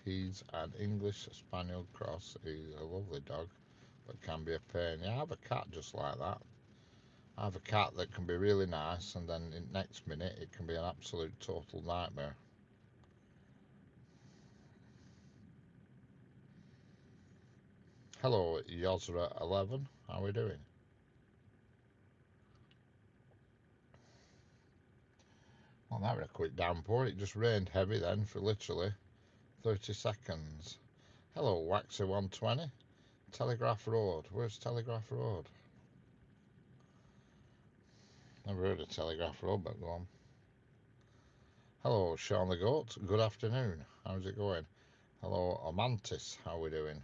He's an English Spaniel cross. He's a lovely dog, but can be a pain. Yeah, I have a cat just like that. I have a cat that can be really nice, and then in the next minute it can be an absolute total nightmare. Hello, Yosra11. How are we doing? Well, that was a quick downpour. It just rained heavy then for literally 30 seconds. Hello, Waxer120. Telegraph Road. Where's Telegraph Road? Never heard of Telegraph Road, but go on. Hello, Sean the Goat. Good afternoon. How's it going? Hello, Amantis. How are we doing?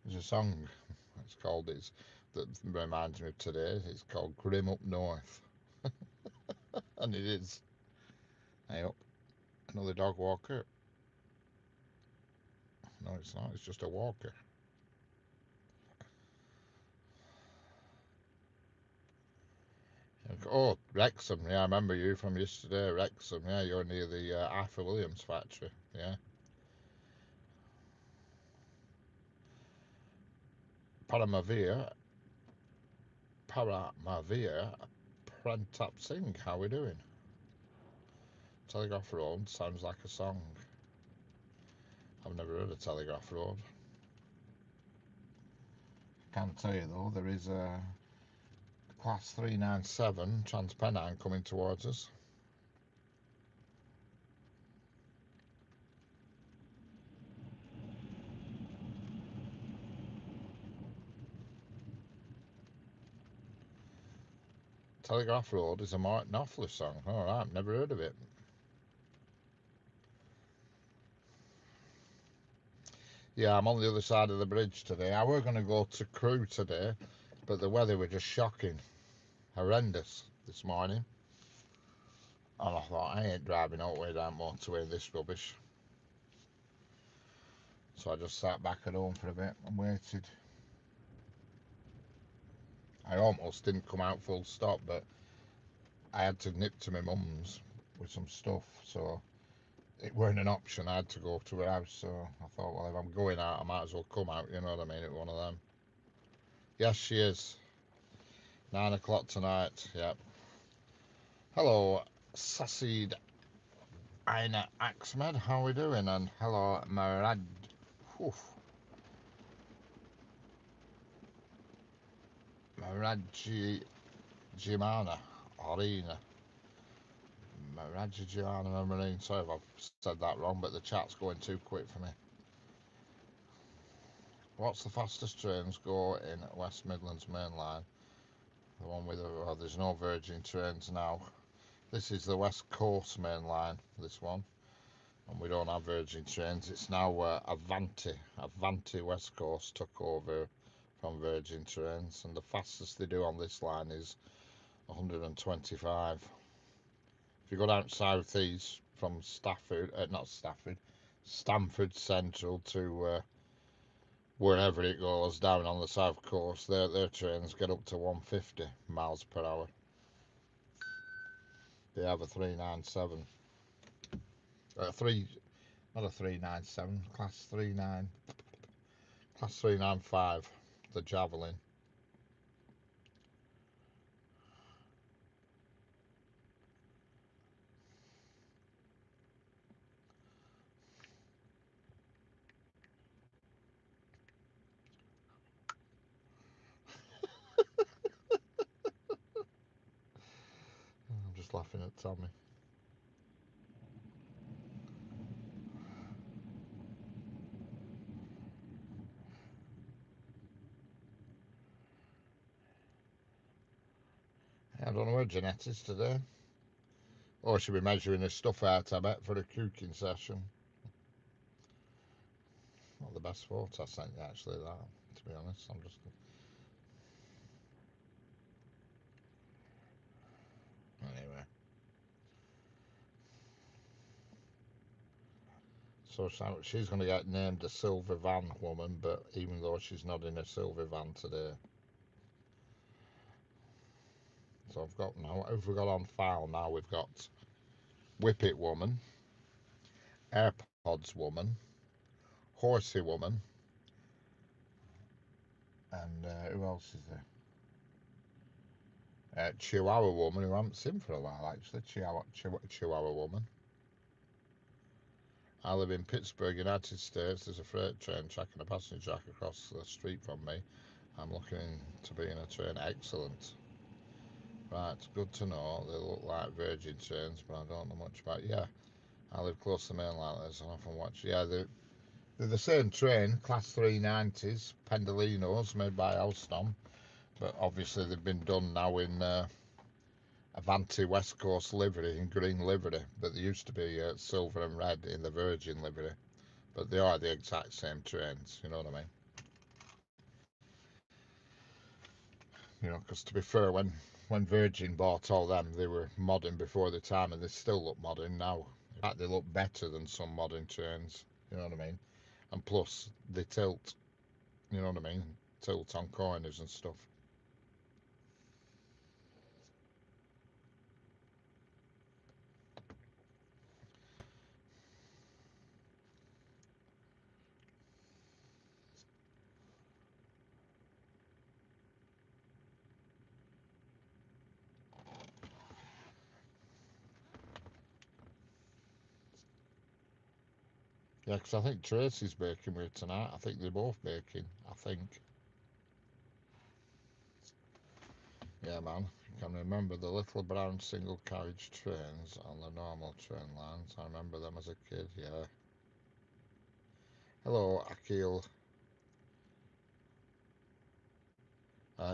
There's a song. It's called. That reminds me of today. It's called Grim Up North, and it is. Hey up, another dog walker. No, it's not. It's just a walker. Oh, Wrexham. Yeah, I remember you from yesterday. Wrexham. Yeah, you're near the Arthur Williams factory. Yeah. Paramavir. Paramavir. Prantap Singh. How we doing? Telegraph Road sounds like a song. I've never heard of Telegraph Road. I can tell you though, there is a Class 397 Transpennine coming towards us. Telegraph Road is a Martin Knopfler song. Alright, never heard of it. Yeah, I'm on the other side of the bridge today. I were going to go to Crewe today, but the weather was just shocking. Horrendous this morning. And I thought, I ain't driving all the way down motorway this rubbish. So I just sat back at home for a bit and waited. I almost didn't come out full stop, but I had to nip to my mum's with some stuff, so it weren't an option. I had to go to her house, so I thought, well, if I'm going out, I might as well come out, you know what I mean? It's one of them. Yes, she is. 9 o'clock tonight, yep. Hello, Sasid Aina Axmed, how are we doing? And hello, Marad. Maraji Jimana Arena. Maraji Jimana Marine. Sorry if I've said that wrong, but the chat's going too quick for me. What's the fastest trains go in West Midlands Main Line? The one with there's no Virgin trains now. This is the West Coast Main Line, this one. And we don't have Virgin trains. It's now Avanti West Coast took over from Virgin trains, and the fastest they do on this line is 125. If you go down south east from Stamford Central to wherever it goes down on the south coast, their trains get up to 150 miles per hour. They have a 397. Not a 397, class 395, the Javelin. I'm just laughing at Tommy. I don't know where Jeanette is today. Or she'll be measuring her stuff out, I bet, for a cooking session. Not the best photo I sent you, actually, that, to be honest. I'm just. Anyway. So she's going to get named the Silver Van woman, but even though she's not in a silver van today. So I've got now, if we've got on file now, we've got Whippet Woman, AirPods Woman, Horsey Woman, and who else is there? Chihuahua Woman, who I haven't seen for a while actually. Chihuahua Woman. I live in Pittsburgh, United States. There's a freight train tracking a passenger jack across the street from me. I'm looking to be in a train. Excellent. Right, good to know. They look like Virgin trains, but I don't know much about. Yeah, I live close to the main line, so I often watch. Yeah, they're the same train, Class 390s, Pendolinos, made by Alstom, but obviously they've been done now in Avanti West Coast livery, in green livery, but they used to be silver and red in the Virgin livery. But they are the exact same trains, you know what I mean? You know, because to be fair, when Virgin bought all them, they were modern before the time, and they still look modern now. In fact, they look better than some modern trains. You know what I mean? And plus, they tilt. You know what I mean? Tilt on corners and stuff. Yeah, because I think Tracy's baking with tonight. I think they're both baking. I think. Yeah, man. You can remember the little brown single carriage trains on the normal train lines. I remember them as a kid. Yeah. Hello, Akil.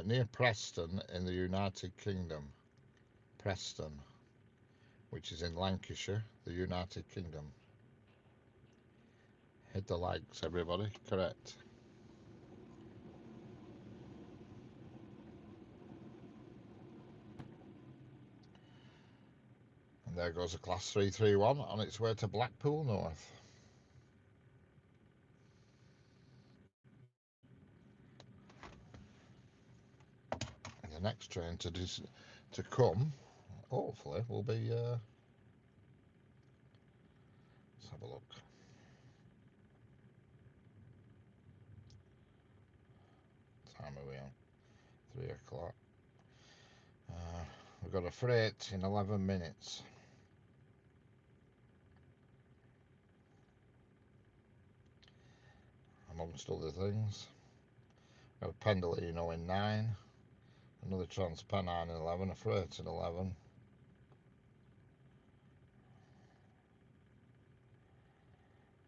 Near Preston in the United Kingdom. Preston, which is in Lancashire, the United Kingdom. Hit the likes, everybody. Correct. And there goes a Class 331 on its way to Blackpool North. And the next train to come, hopefully, will be. Let's have a look. What time are we on? 3 o'clock. We've got a freight in 11 minutes. Amongst other things. Got a Pendolino in 9. Another Transpennine in 11. A freight in 11.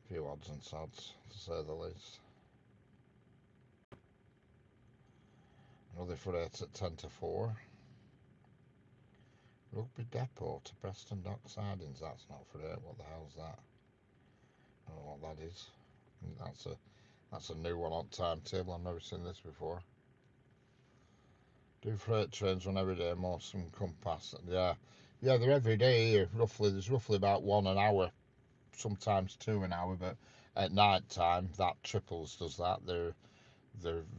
A few odds and sods, to say the least. Another freight at 10 to 4. Rugby Depot to Preston Dock Sidings. That's not freight. What the hell's that? I don't know what that is. That's a new one on timetable. I've never seen this before. Do freight trains run every day? Most of them come past. Yeah, yeah, they're every day here. Roughly, there's roughly about one an hour, sometimes two an hour. But at night time, that triples does that. They're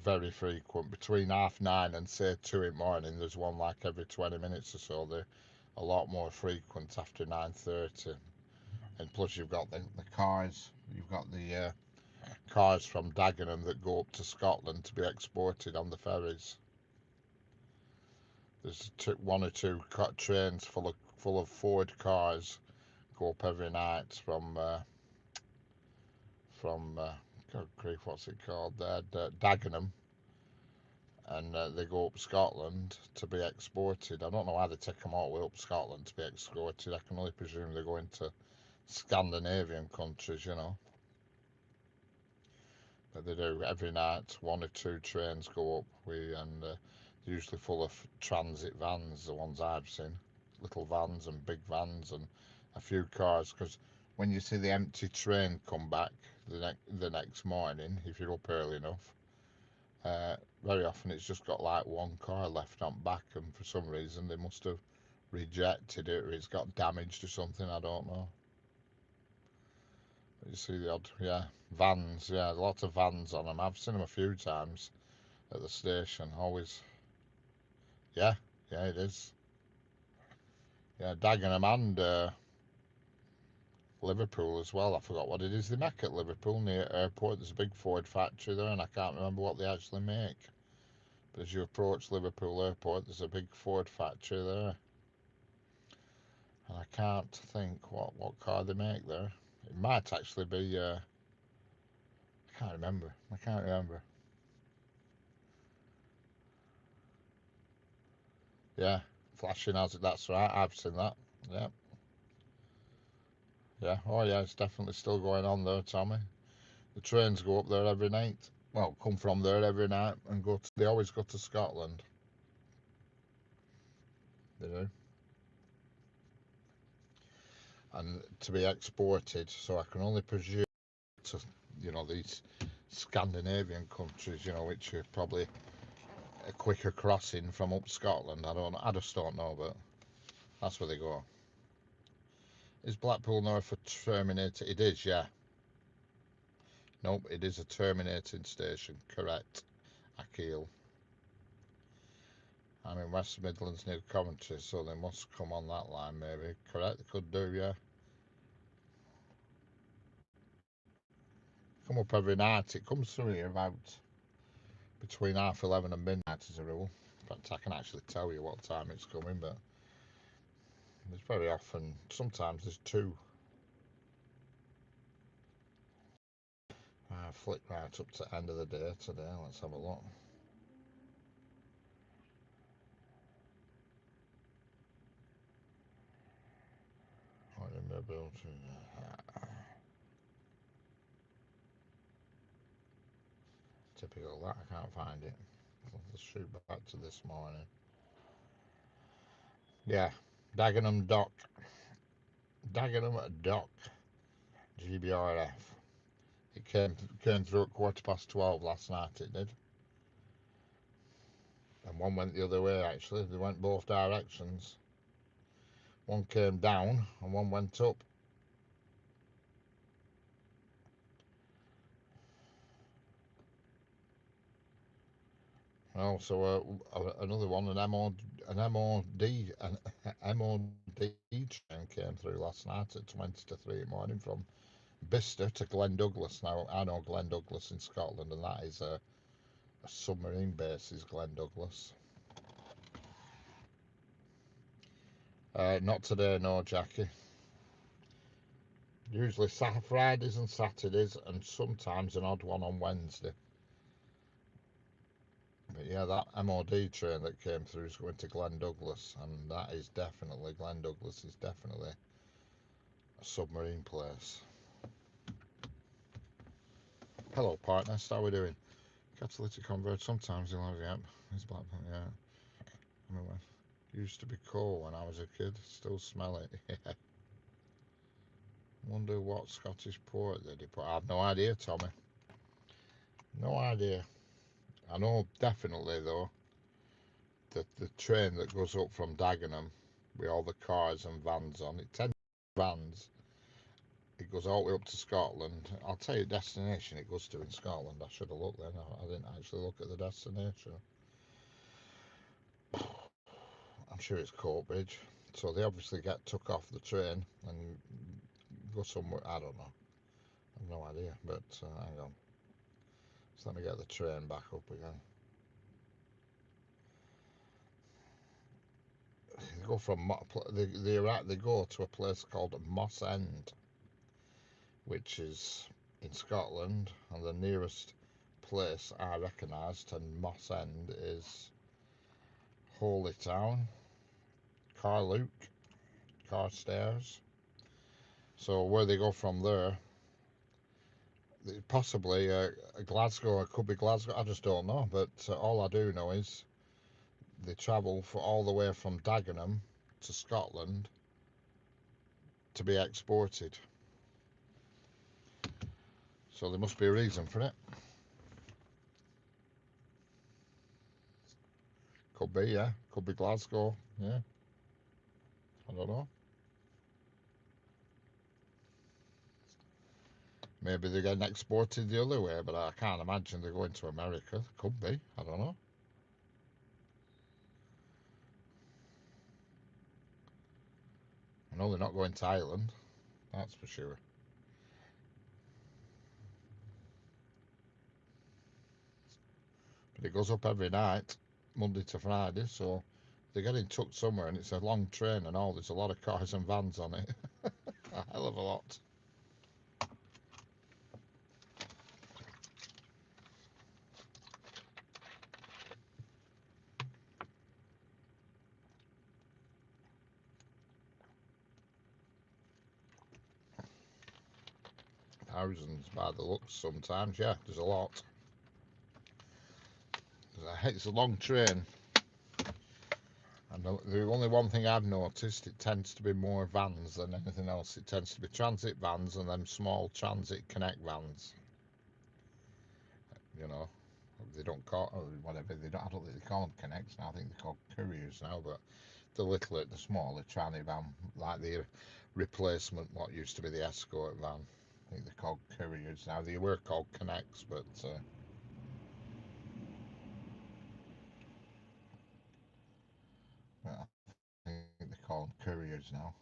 very frequent. Between 9:30 and say 2 in the morning, there's one like every 20 minutes or so. They're a lot more frequent after 9:30. And plus, you've got the cars. You've got the cars from Dagenham that go up to Scotland to be exported on the ferries. There's one or two trains full of Ford cars go up every night from God grief, what's it called there, Dagenham, and they go up Scotland to be exported. I don't know how they take them all the way up Scotland to be exported. I can only presume they're going to Scandinavian countries, you know. But they do every night. One or two trains go up, and they're usually full of transit vans. The ones I've seen. little vans and big vans and a few cars. Because when you see the empty train come back the next morning, if you're up early enough, uh, very often it's just got like one car left on back, and for some reason they must have rejected it or it's got damaged or something. I don't know. But you see the odd, yeah, vans. Yeah, lots of vans on them. I've seen them a few times at the station. Always, yeah, yeah, it is. Yeah, Dagenham and Liverpool as well. I forgot what it is they make at Liverpool near airport. There's a big Ford factory there, and I can't remember what they actually make. But as you approach Liverpool Airport, there's a big Ford factory there, and I can't think what car they make there. It might actually be. I can't remember. I can't remember. Yeah, flashing as it. That's right. I've seen that. Yeah, yeah. Oh yeah, it's definitely still going on there, Tommy. The trains go up there every night. Well, come from there every night and go. They always go to Scotland. They do, and to be exported. So I can only presume to, these Scandinavian countries, which are probably a quicker crossing from up Scotland. I don't. I just don't know, but that's where they go. Is Blackpool North a terminator? It is, yeah. Nope, it is a terminating station. Correct. Akil. I'm in West Midlands near Coventry, so they must come on that line, maybe. Correct. They could do, yeah. Come up every night. It comes through here about between 11:30 and midnight as a rule. In fact, I can actually tell you what time it's coming, but there's very often, sometimes there's two. Flick right up to the end of the day today. Let's have a look. What in the building? Typical that, I can't find it. Let's shoot back to this morning. Yeah, Dagenham Dock. Dagenham Dock. GBRF. It came through at 12:15 last night, it did. And one went the other way, actually. They went both directions. One came down and one went up. Another one, an MOD train came through last night at 20 to 3 in the morning from Bicester to Glen Douglas. Now, I know Glen Douglas in Scotland, and that is a submarine base, is Glen Douglas. Not today, no, Jackie. Usually Fridays and Saturdays, and sometimes an odd one on Wednesday. But yeah, that MOD train that came through is going to Glen Douglas, and that is definitely, Glen Douglas is definitely a submarine place. Hello, partner. How are we doing? Catalytic converter. Sometimes he'll have the app. It's black. Yeah. I mean, used to be cool when I was a kid. Still smell it. Yeah. Wonder what Scottish port they put. I have no idea, Tommy. No idea. I know definitely though that the train that goes up from Dagenham with all the cars and vans on it, 10 vans. It goes all the way up to Scotland. I'll tell you the destination it goes to in Scotland. I should have looked then. I didn't actually look at the destination. I'm sure it's Courtbridge. So they obviously get took off the train and go somewhere. I don't know. I've no idea. But hang on. So let me get the train back up again. They go from they go to a place called Moss End, which is in Scotland, and the nearest place I recognise to Moss End is Holy Town, Carluke, Carstairs. So where they go from there, possibly Glasgow. It could be Glasgow. I just don't know. But all I do know is they travel for all the way from Dagenham to Scotland to be exported. So there must be a reason for it. Could be, yeah. Could be Glasgow, yeah. I don't know. Maybe they're getting exported the other way, but I can't imagine they're going to America. Could be. I don't know. I know they're not going to Ireland. That's for sure. But it goes up every night, Monday to Friday, so they're getting tucked somewhere, and it's a long train and all. There's a lot of cars and vans on it. A hell of a lot. Thousands by the looks sometimes, yeah, there's a lot. It's a long train. And the only one thing I've noticed, it tends to be more vans than anything else. It tends to be transit vans and then small transit connect vans. You know, they don't call or whatever. They don't. I don't think they call them connects now. I think they're called couriers now. But the smaller transit van, like the replacement, what used to be the escort van. I think they're called couriers now. They were called connects, but I think they call them couriers now.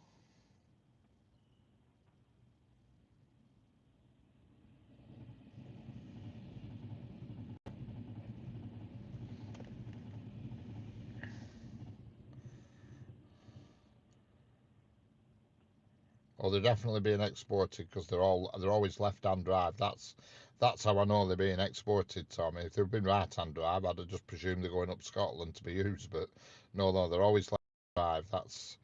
Oh, they're definitely being exported because they're always left-hand drive. That's how I know they're being exported, Tommy. If they've been right-hand drive, I'd have just presumed they're going up Scotland to be used. But no, they're always left-hand drive. That's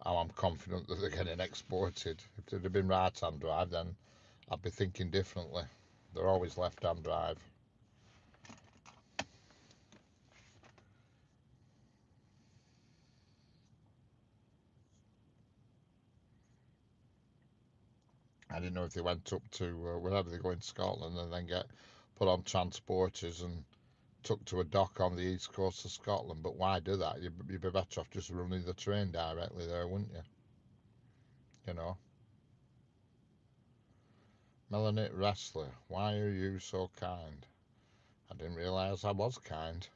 how I'm confident that they're getting exported. If they'd have been right-hand drive, then I'd be thinking differently. They're always left-hand drive. I didn't know if they went up to wherever they go in Scotland and then get put on transporters and took to a dock on the east coast of Scotland. But why do that? You'd be better off just running the train directly there, wouldn't you? You know. Melanie Wrestler, why are you so kind? I didn't realise I was kind.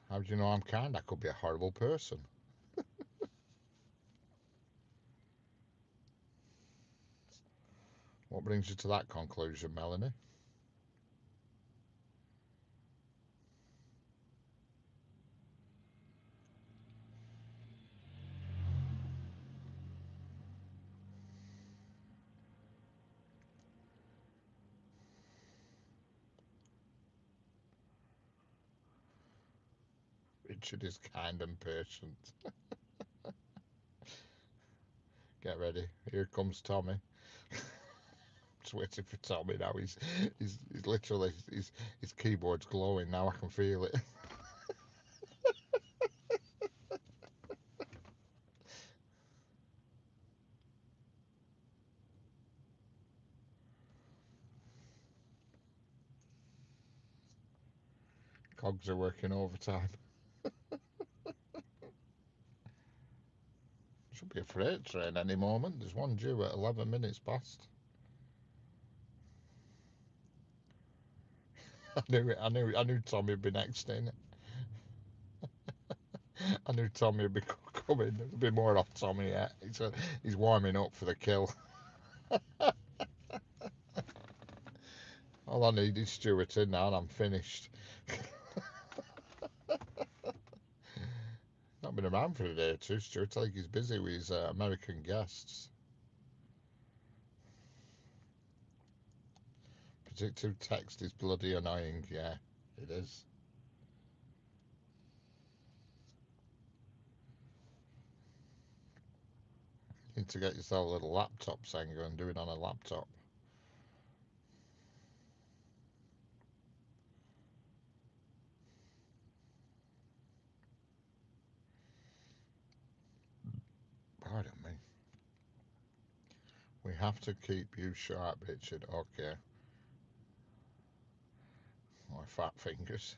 How do you know I'm kind? I could be a horrible person. What brings you to that conclusion, Melanie? Richard is kind and patient. Get ready. Here comes Tommy. Just waiting for Tommy now. He's literally his keyboard's glowing now. I can feel it. Cogs are working overtime. Should be a freight train any moment. There's one due at 11 minutes past. I knew it. I knew Tommy would be next in. I knew Tommy would be coming. There'll be more off Tommy yet. He's warming up for the kill. All I need is Stuart in now and I'm finished. Not been around for a day or two, Stuart. I think he's busy with his American guests. Predictive text is bloody annoying. Yeah, it is. You need to get yourself a little laptop, Sanger, and do it on a laptop. have to keep you sharp, Richard. Okay. My fat fingers.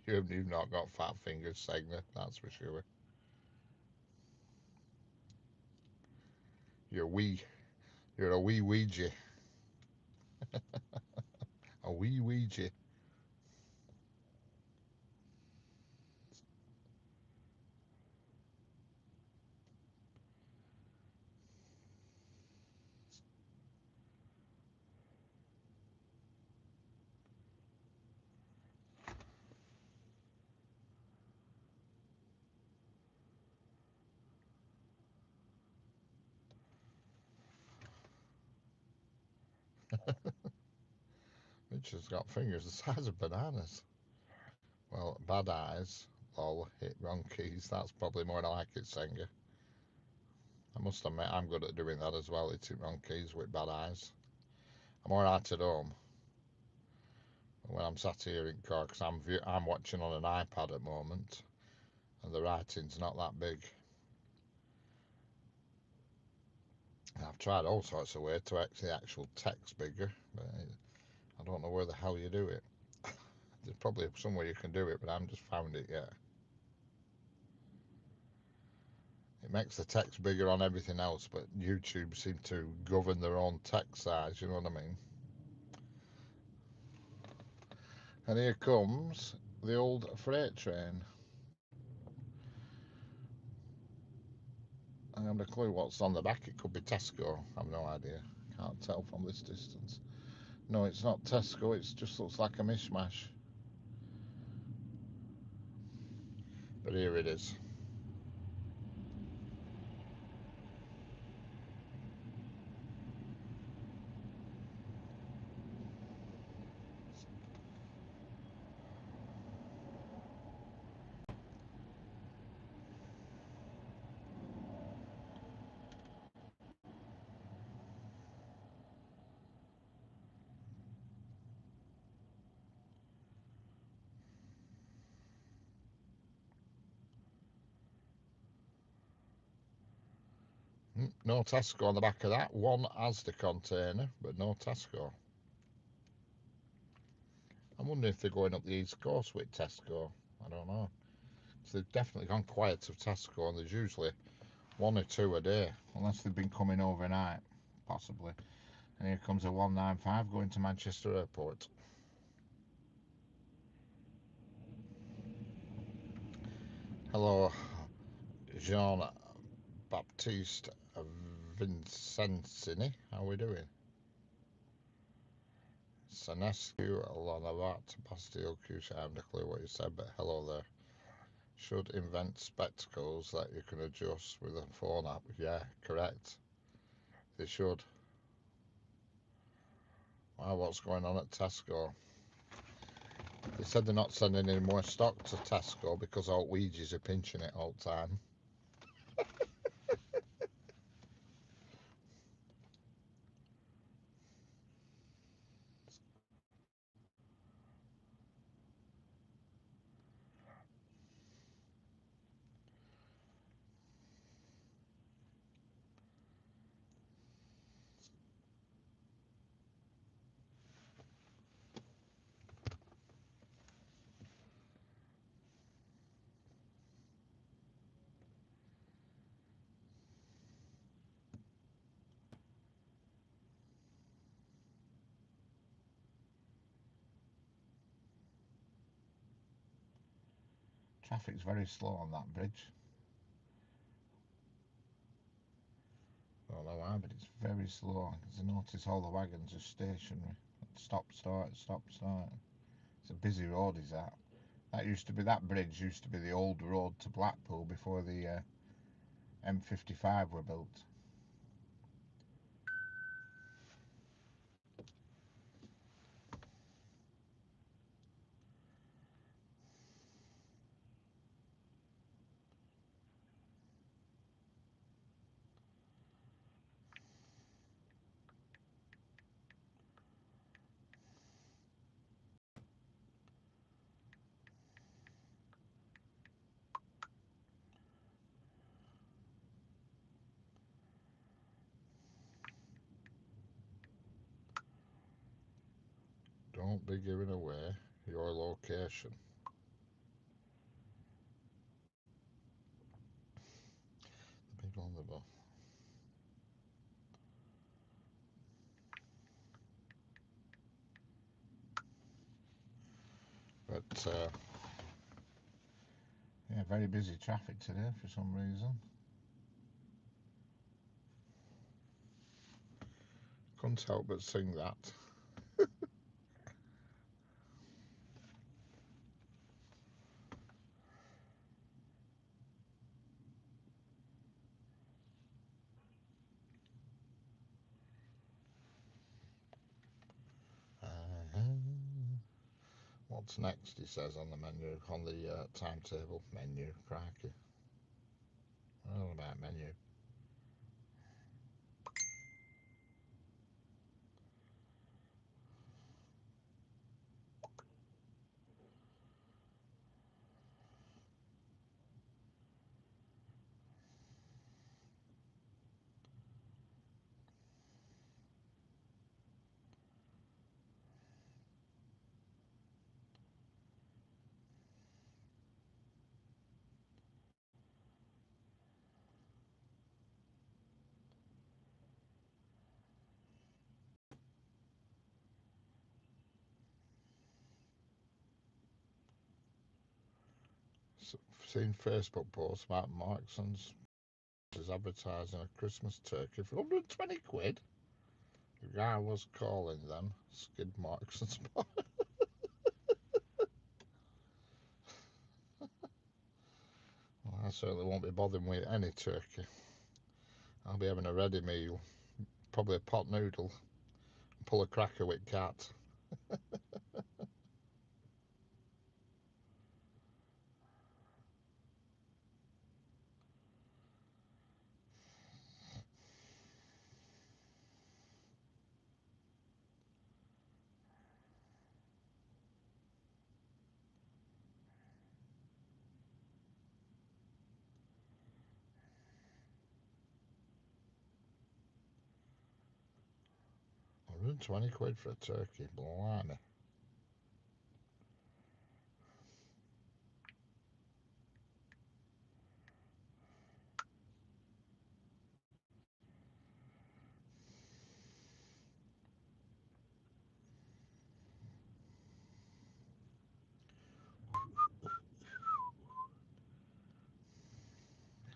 You've not got fat fingers, Segner, that's for sure. You're wee. You're a wee Ouija. A wee Ouija. Richard's got fingers the size of bananas. Well, bad eyes. Lol, hit wrong keys. That's probably more like it, Senga. I must admit, I'm good at doing that as well, hitting wrong keys with bad eyes. I'm alright at home. When I'm sat here in car, because I'm watching on an iPad at the moment, and the writing's not that big. I've tried all sorts of ways to make the actual text bigger, but I don't know where the hell you do it. There's probably somewhere you can do it, but I haven't just found it yet. It makes the text bigger on everything else, but YouTube seem to govern their own text size, you know what I mean? And here comes the old freight train. I haven't a clue what's on the back. It could be Tesco. I have no idea. Can't tell from this distance. No, it's not Tesco. It just looks like a mishmash. But here it is. No Tesco on the back of that. One Asda container, but no Tesco. I'm wondering if they're going up the East Coast with Tesco. I don't know. So they've definitely gone quiet of Tesco, and there's usually one or two a day, unless they've been coming overnight, possibly. And here comes a 195 going to Manchester Airport. Hello, Jean-Baptiste Vincenzini. How are we doing? Senescu, Lanavat, Bastille, Cuse. I haven't a clue what you said, but hello there. Should invent spectacles that you can adjust with a phone app. Yeah, correct. They should. Wow, what's going on at Tesco? They said they're not sending any more stock to Tesco because all Ouija's are pinching it all the time. Traffic's very slow on that bridge. I don't know why, but it's very slow. Because I notice all the wagons are stationary. Stop, start, stop, start. It's a busy road, is that? That bridge used to be the old road to Blackpool before the M55 were built. Don't be giving away your location. The big on the ball. But yeah, very busy traffic today for some reason. Couldn't help but sing that. What's next, he says on the menu, on the timetable. Menu, crikey. I don't know about menu. Seen Facebook posts about Markson's is advertising a Christmas turkey for 120 quid. The guy was calling them skid marks and spot. Well, I certainly won't be bothering with any turkey. I'll be having a ready meal, probably a pot noodle, pull a cracker with cat. 120 quid for a turkey, blimey.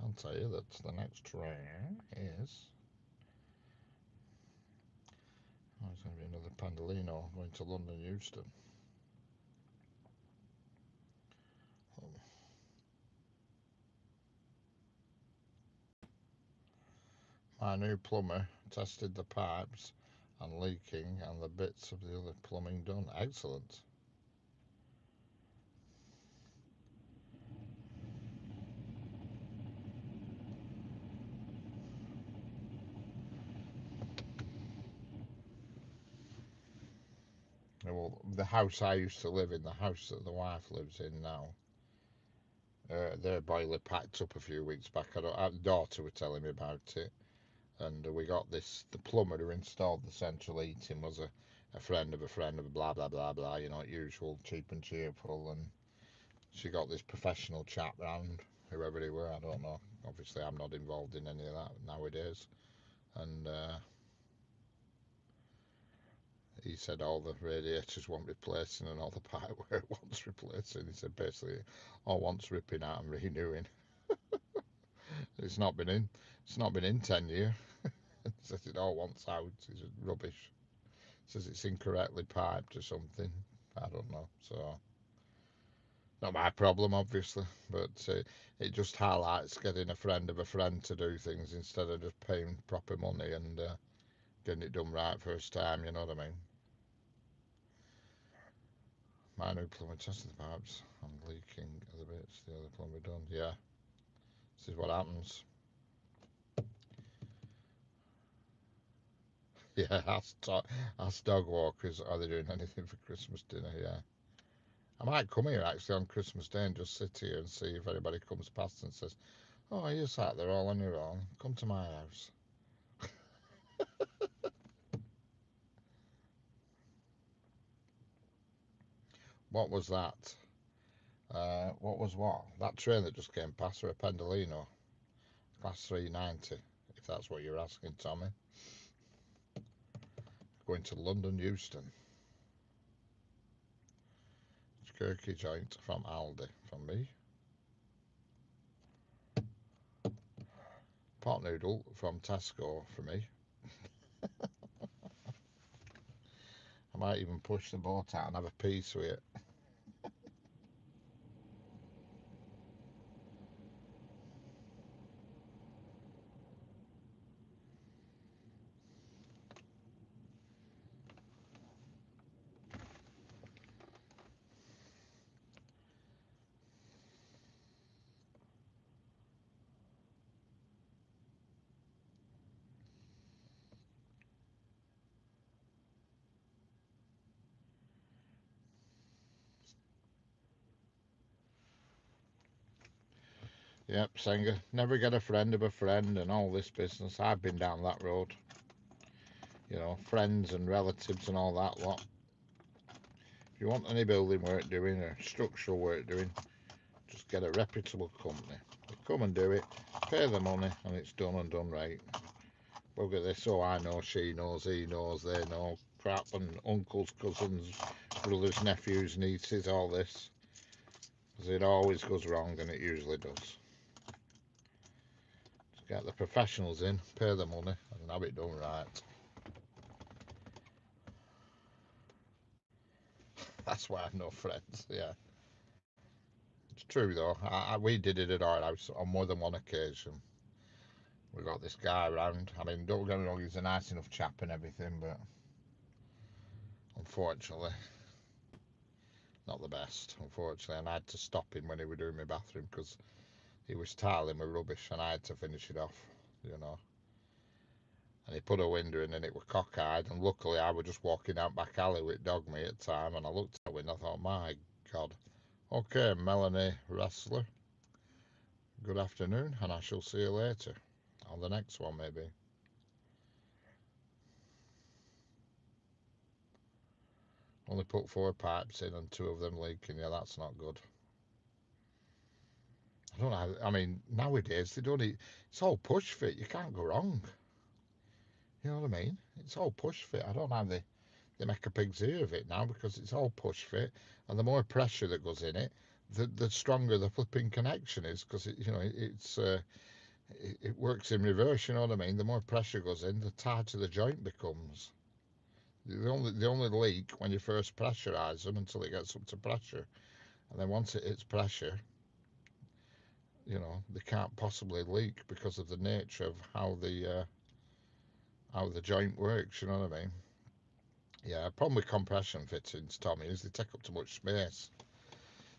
I'll tell you that the next train is. Oh, it's going to be another Pandolino going to London Euston. Oh. My new plumber tested the pipes and leaking and the bits of the other plumbing done. Excellent. Well, the house I used to live in, the house that the wife lives in now, their boiler packed up a few weeks back. The daughter was telling me about it, and we got this. The plumber who installed the central heating was a friend of a friend of blah blah blah blah. You know, usual, cheap and cheerful, and she got this professional chap round, whoever he were. I don't know. Obviously, I'm not involved in any of that nowadays, and. He said all the radiators want replacing and all the pipework wants replacing. He said basically all wants ripping out and renewing. It's not been in. It's not been in 10 years. He says it all wants out. It's rubbish. He says it's incorrectly piped or something. I don't know. So not my problem, obviously, but it just highlights getting a friend of a friend to do things instead of just paying proper money and getting it done right first time. You know what I mean? My new plumber tested the pipes. I'm leaking the bits. The other plumber done. Yeah, this is what happens. Yeah, ask dog walkers. Are they doing anything for Christmas dinner? Yeah, I might come here actually on Christmas Day and just sit here and see if anybody comes past and says, "Oh, you sat there all on your own. Come to my house." What was that? What was what? That train that just came past, or a Pendolino, class 390, if that's what you're asking, Tommy. Going to London Euston. Jerky joint from Aldi, from me. Pot noodle from Tesco, for me. I might even push the boat out and have a piece with it. Yep, Singer. Never get a friend of a friend and all this business. I've been down that road. You know, friends and relatives and all that lot. If you want any building work doing or structural work doing, just get a reputable company. They come and do it, pay the money, and it's done and done right. Look at this. Oh, I know, she knows, he knows, they know. Crap, and uncles, cousins, brothers, nephews, nieces, all this. Because it always goes wrong, and it usually does. Just get the professionals in, pay the money, and have it done right. That's why I have no friends. Yeah, it's true though. We did it at our house on more than one occasion. We got this guy around. I mean, don't get me wrong, he's a nice enough chap and everything, but unfortunately, not the best. Unfortunately, and I had to stop him when he was doing my bathroom because he was tiling my rubbish, and I had to finish it off. You know. And he put a window in, and it was cockeyed. And luckily, I was just walking out back alley with dog meat at the time, and I looked at the window. I thought, my God. Okay, Melanie Wrestler. Good afternoon, and I shall see you later on the next one, maybe. Only put 4 pipes in and 2 of them leaking. Yeah, that's not good. I don't know. I mean, nowadays they don't. It's all push fit. You can't go wrong. You know what I mean? It's all push fit. I don't know how they make a pig's ear of it now because it's all push fit, and the more pressure that goes in it, the stronger the flipping connection is because it works in reverse. You know what I mean? The more pressure goes in, the tighter the joint becomes. They only leak when you first pressurize them until it gets up to pressure, and then once it hits pressure, they can't possibly leak because of the nature of how the joint works. You know what I mean? Yeah. Problem with compression fittings, Tommy, is they take up too much space.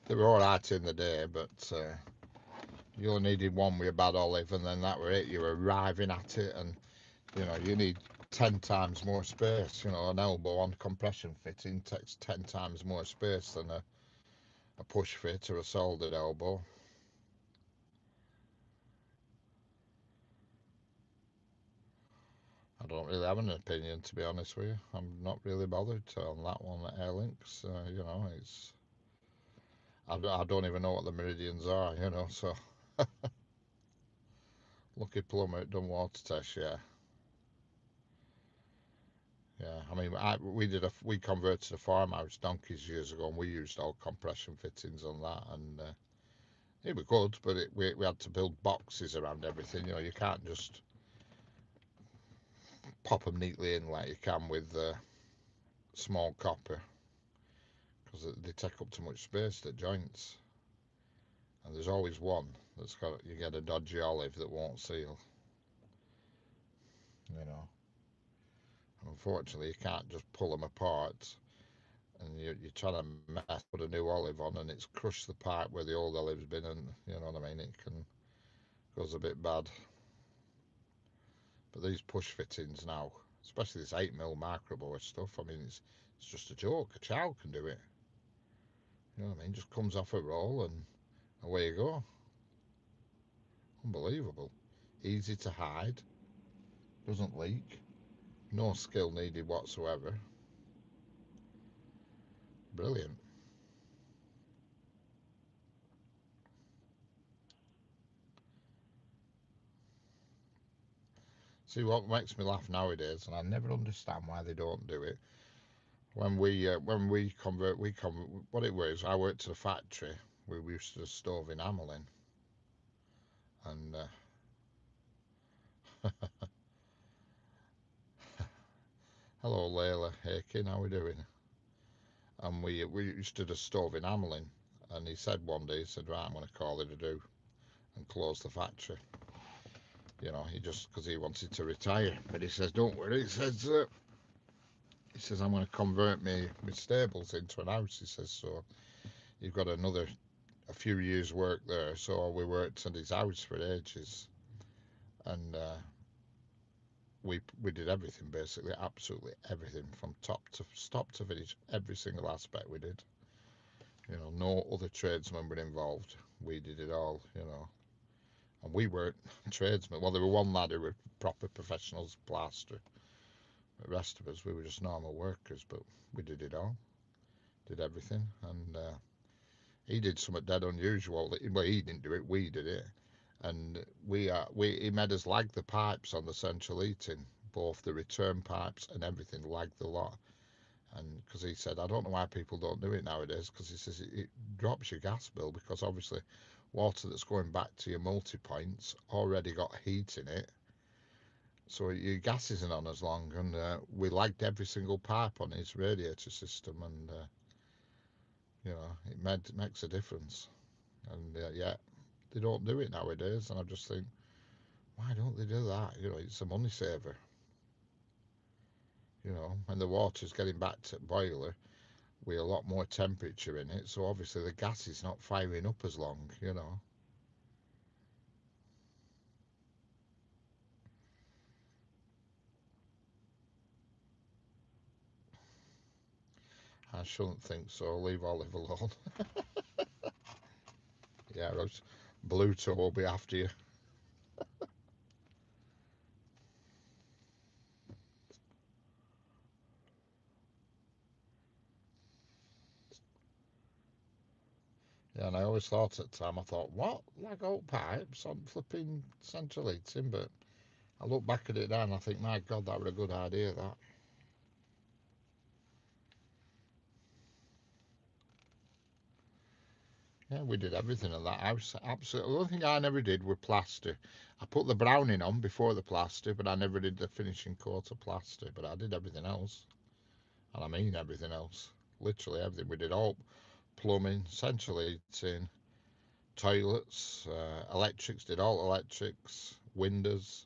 They were all right in the day, but you only needed one with a bad olive, and then that were it. You were arriving at it, and you need 10 times more space. An elbow on compression fitting takes 10 times more space than a push fit or a soldered elbow. I don't really have an opinion, to be honest with you. I'm not really bothered on that one at Air Links. It's I don't even know what the meridians are. So lucky plumber done water test. Yeah, yeah. I mean, we converted a farmhouse donkeys years ago, and we used all compression fittings on that, and it was good, but we had to build boxes around everything. You can't just pop them neatly in like you can with small copper because they take up too much space, the joints. And there's always one you get a dodgy olive that won't seal. You know. And unfortunately, you can't just pull them apart, and you're trying to put a new olive on, and it's crushed the pipe where the old olive's been, and you know what I mean. It goes a bit bad. But these push fittings now, especially this 8mm microbore stuff, I mean, it's just a joke. A child can do it. You know what I mean? Just comes off a roll and away you go. Unbelievable. Easy to hide. Doesn't leak. No skill needed whatsoever. Brilliant. See what makes me laugh nowadays, and I never understand why they don't do it. When we convert, what it was, I worked at a factory. We used to stove enamel in, and hello Layla Hakin, how we doing? And we used to just stove enamel in, and he said one day, he said, right, I'm going to call it a do and close the factory. You know, he just because he wanted to retire, but he says, don't worry, he says I'm going to convert my stables into an house. He says, so you've got a few years work there. So we worked at his house for ages, and we did everything basically, absolutely everything from top to finish, every single aspect we did. You know, no other tradesmen were involved. We did it all. You know, and we weren't tradesmen. Well, there were one lad who were proper professionals, plaster. The rest of us, we were just normal workers, but we did it all, did everything, and he did something dead unusual. Well, he didn't do it, we did it, and he made us lag the pipes on the central heating, both the return pipes and everything, lag the lot. And because he said, I don't know why people don't do it nowadays, because he says it drops your gas bill because obviously water that's going back to your multi points already got heat in it, so your gas isn't on as long. And we lagged every single pipe on his radiator system, and you know it makes a difference. And yeah, they don't do it nowadays, and I just think, why don't they do that? You know, it's a money saver. You know, when the water's getting back to boiler with a lot more temperature in it, so obviously the gas is not firing up as long. You know, I shouldn't think so. Leave Olive alone. Yeah, Rose. Bluto will be after you. Yeah, and I always thought at the time, I thought, what? Lag old pipes on flipping central heating? But I look back at it now and I think, my God, that was a good idea, that. Yeah, we did everything in that house. Absolutely. The only thing I never did was plaster. I put the browning on before the plaster, but I never did the finishing coat of plaster. But I did everything else. And I mean everything else. Literally everything. We did all plumbing, central heating, toilets, electrics, did all electrics, windows,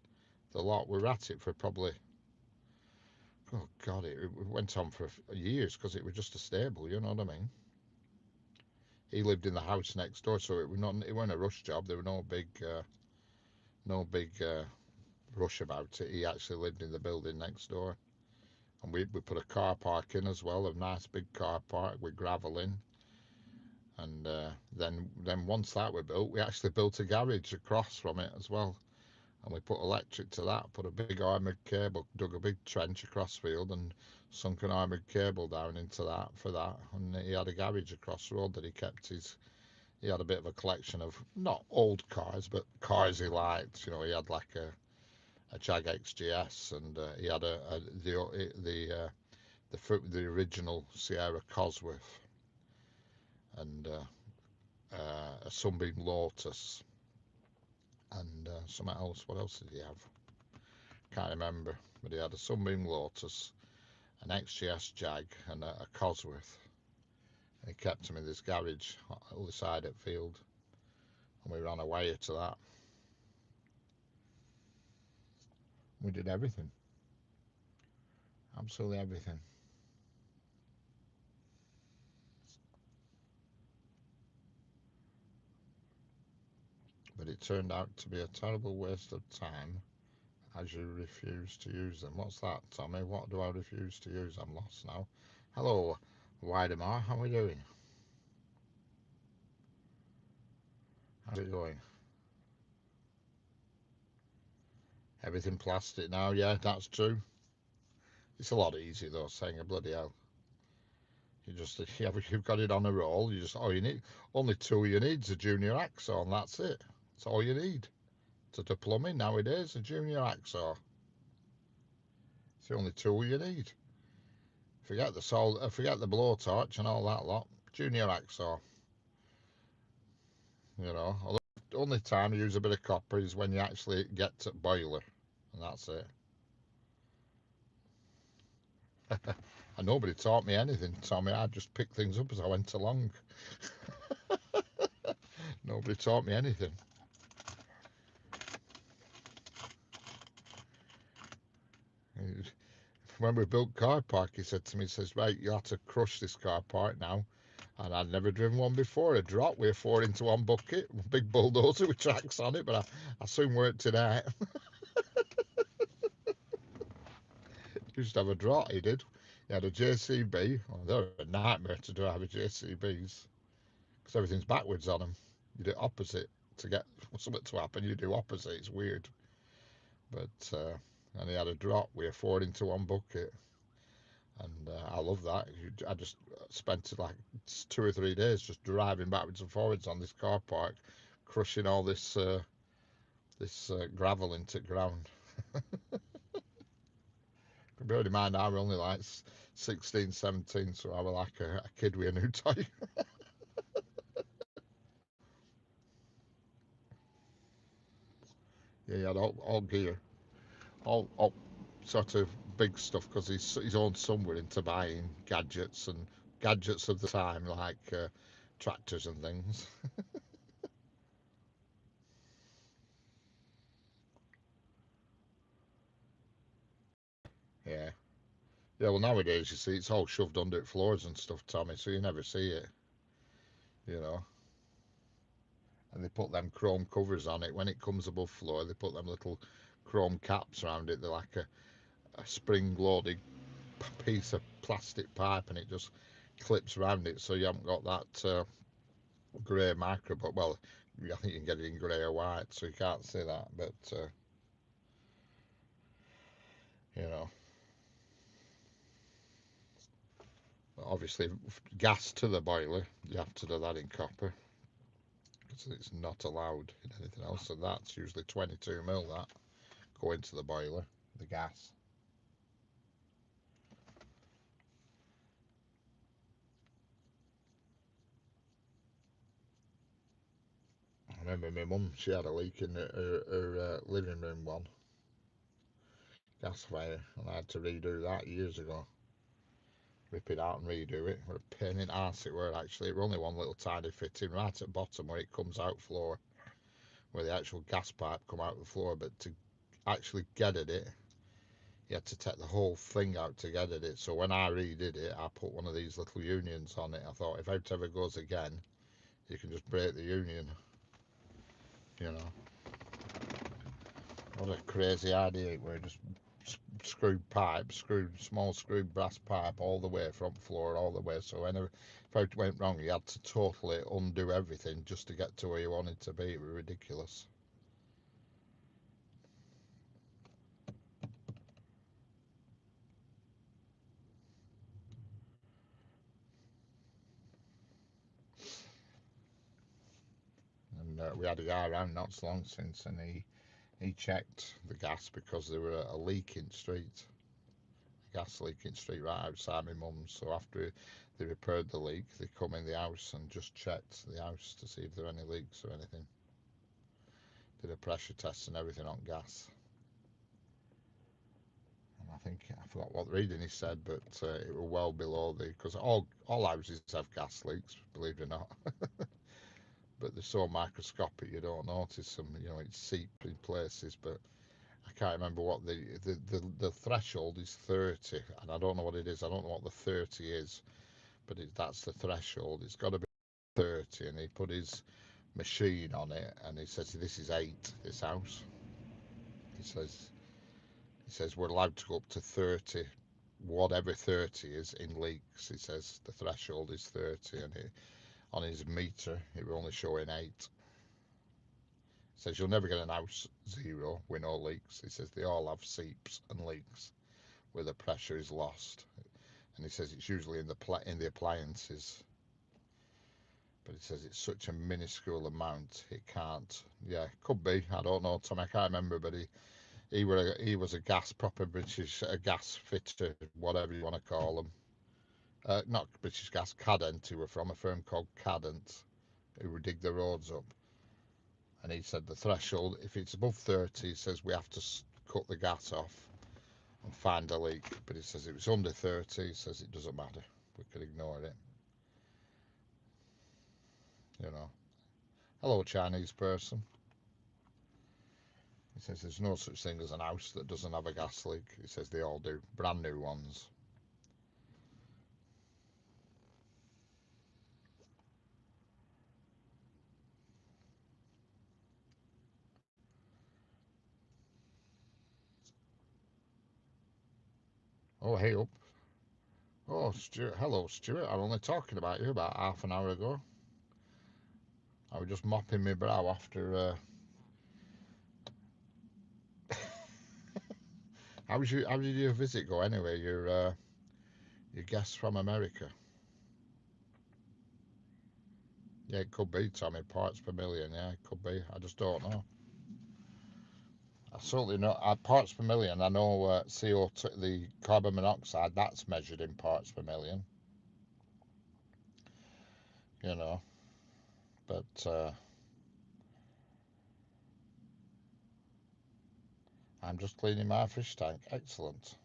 the lot. We were at it for probably, oh God, it went on for years because it was just a stable, you know what I mean? He lived in the house next door, so it wasn't a rush job. There were no big rush about it. He actually lived in the building next door, and we put a car park in as well, a nice big car park with gravel in. And then once that were built, we actually built a garage across from it as well, and we put electric to that. Put a big armoured cable, dug a big trench across field, and sunk an armoured cable down into that for that. And he had a garage across the road that he kept his. He had a bit of a collection of not old cars, but cars he liked. You know, he had like a Jag XGS, and he had the original Sierra Cosworth, and a Sunbeam Lotus, and something else. What else did he have? Can't remember. But he had a Sunbeam Lotus, an XGS Jag, and a Cosworth. And he kept them in this garage on the other side of the field, and we ran away to that. We did everything, absolutely everything. But it turned out to be a terrible waste of time as you refuse to use them. What's that, Tommy? What do I refuse to use? I'm lost now. Hello, Widemar. How are we doing? How's it going? Everything plastic now? Yeah, that's true. It's a lot easier though, saying a bloody hell. You just you've got it on a roll. You just you need only two you need is a junior hacksaw, and that's it. That's all you need to do plumbing nowadays. A junior hacksaw. It's the only tool you need. Forget the blowtorch and all that lot. Junior hacksaw. Although the only time you use a bit of copper is when you actually get to boiler, and that's it. And nobody taught me anything, Tommy. I just picked things up as I went along. Nobody taught me anything. When we built car park, he said to me, he says, right, you have to crush this car park now. And I'd never driven one before. A drop with a 4-into-1 bucket, big bulldozer with tracks on it, but I soon worked it out. He used to have a drop, he did. He had a JCB. Oh, they're a nightmare to drive a JCBs because everything's backwards on them. You do opposite to get something to happen. You do opposite. It's weird. But and he had a drop with a 4-into-1 bucket, and I love that. I just spent like 2 or 3 days just driving backwards and forwards on this car park, crushing all this gravel into the ground. Bearing in mind, I were only like 16, 17, so I was like a kid with a new toy. Yeah, he had all gear, all sort of big stuff because his own son were into buying gadgets of the time, like tractors and things. Yeah. Yeah, well, nowadays, you see, it's all shoved under floors and stuff, Tommy, so you never see it, you know. And they put them chrome covers on it. When it comes above floor, they put them little chrome caps around it. They're like a spring-loaded piece of plastic pipe, and it just clips around it, so you haven't got that grey micro. But, well, I think you can get it in grey or white, so you can't see that. But, you know, obviously, gas to the boiler, you have to do that in copper, because it's not allowed in anything else, and that's usually 22 mil that go into the boiler, the gas. I remember my mum, she had a leak in her living room one, gas fire, and I had to redo that years ago. Rip it out and redo it. What a pain in the arse it were actually. It were only one little tiny fitting right at the bottom where it comes out floor, where the actual gas pipe come out of the floor, but to actually get at it, you had to take the whole thing out to get at it. So when I redid it, I put one of these little unions on it. I thought if it ever goes again, you can just break the union, you know. What a crazy idea it were. Just small screwed brass pipe all the way, front floor all the way. So whenever if it went wrong, you had to totally undo everything just to get to where you wanted to be. It was ridiculous. And we had a guy around not so long since, and he checked the gas because there were a leak in the street, a gas leak in the street right outside my mum's. So after they repaired the leak, they come in the house and just checked the house to see if there were any leaks or anything. Did a pressure test and everything on gas. And I think I forgot what reading he said, but it was well below because all houses have gas leaks, believe it or not. But they're so microscopic you don't notice them. You know, it's seeped in places, but I can't remember what the threshold is 30, and I don't know what it is. I don't know what the 30 is, but that's the threshold. It's got to be 30, and he put his machine on it, and he says this is 8. This house. He says he says we're allowed to go up to 30, whatever 30 is in leaks. He says the threshold is 30, and on his meter it will only showing 8. He says you'll never get an house 0 with no leaks. He says they all have seeps and leaks where the pressure is lost, and he says it's usually in the appliances. But he says it's such a minuscule amount, it can't. Yeah, could be. I don't know, Tom. I can't remember, but he was a gas proper British a gas fitter, whatever you want to call them. Not British Gas, Cadent. He were from a firm called Cadent, who would dig the roads up. And he said the threshold, if it's above 30, he says we have to cut the gas off and find a leak. But he says if it's under 30, he says it doesn't matter. We could ignore it. You know. Hello, Chinese person. He says there's no such thing as an house that doesn't have a gas leak. He says they all do, brand new ones. Oh, hey up. Oh, Stuart. Hello, Stuart. I'm only talking about you about half an hour ago. I was just mopping my brow after. How did your visit go anyway? Your guest from America. Yeah, it could be, Tommy. Parts per million. Yeah, it could be. I just don't know. I certainly know. Parts per million. I know CO2, the carbon monoxide. That's measured in parts per million. You know, but I'm just cleaning my fish tank. Excellent.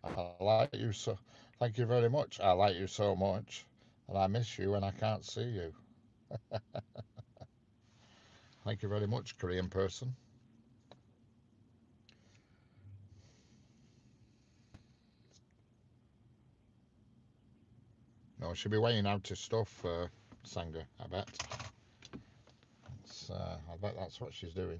I like you so. Thank you very much. I like you so much, and I miss you when I can't see you. Thank you very much, Korean person. No, she'll be weighing out his stuff, Sanger. I bet. I bet that's what she's doing.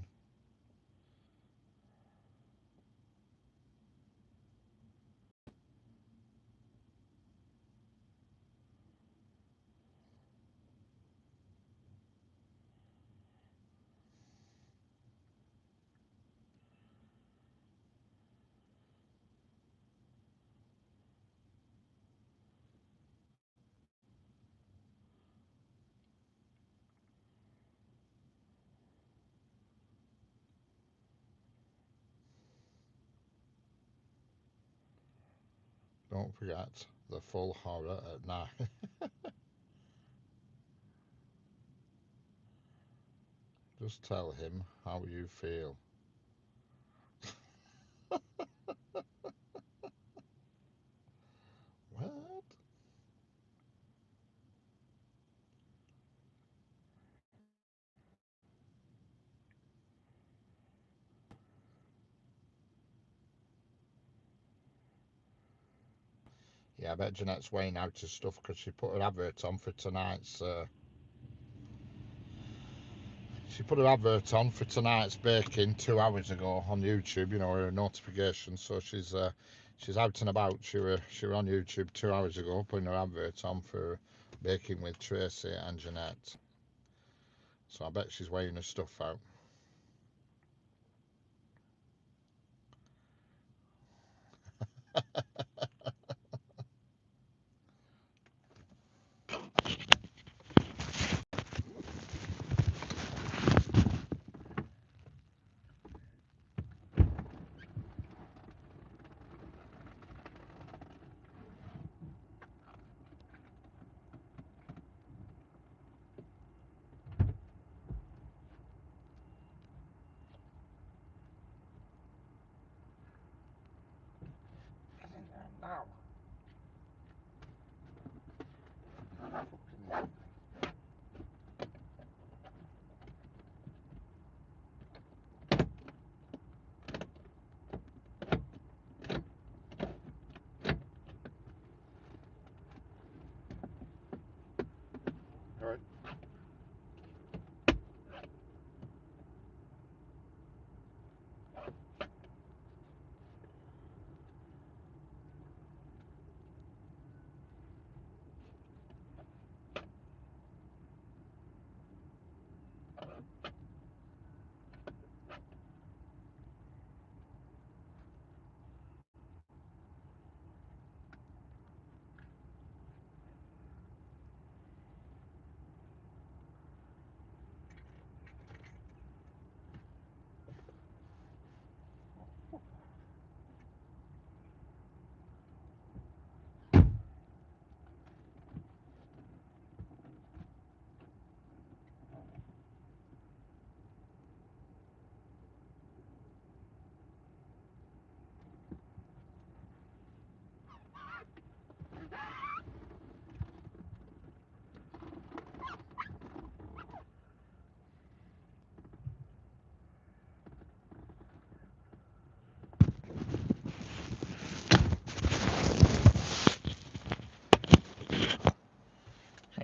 Don't forget the full horror at night. Just tell him how you feel. What? Yeah, I bet Jeanette's weighing out his stuff because she put her advert on for tonight's. She put her advert on for tonight's baking 2 hours ago on YouTube. You know, her notification. So she's out and about. She were on YouTube 2 hours ago, putting her advert on for baking with Tracy and Jeanette. So I bet she's weighing her stuff out. Now. All right.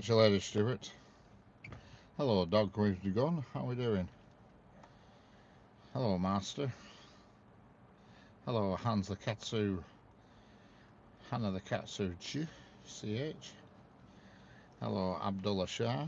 Catch you later, Stuart. Hello, dog. Where's you gone? How are we doing? Hello, Master. Hello, Hans the Katsu. Hannah the Katsu CH. Hello, Abdullah Shah.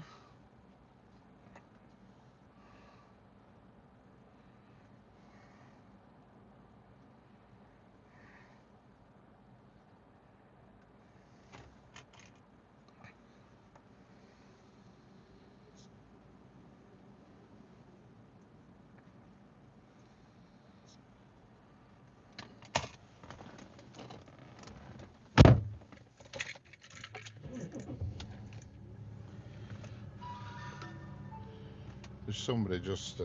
There's somebody just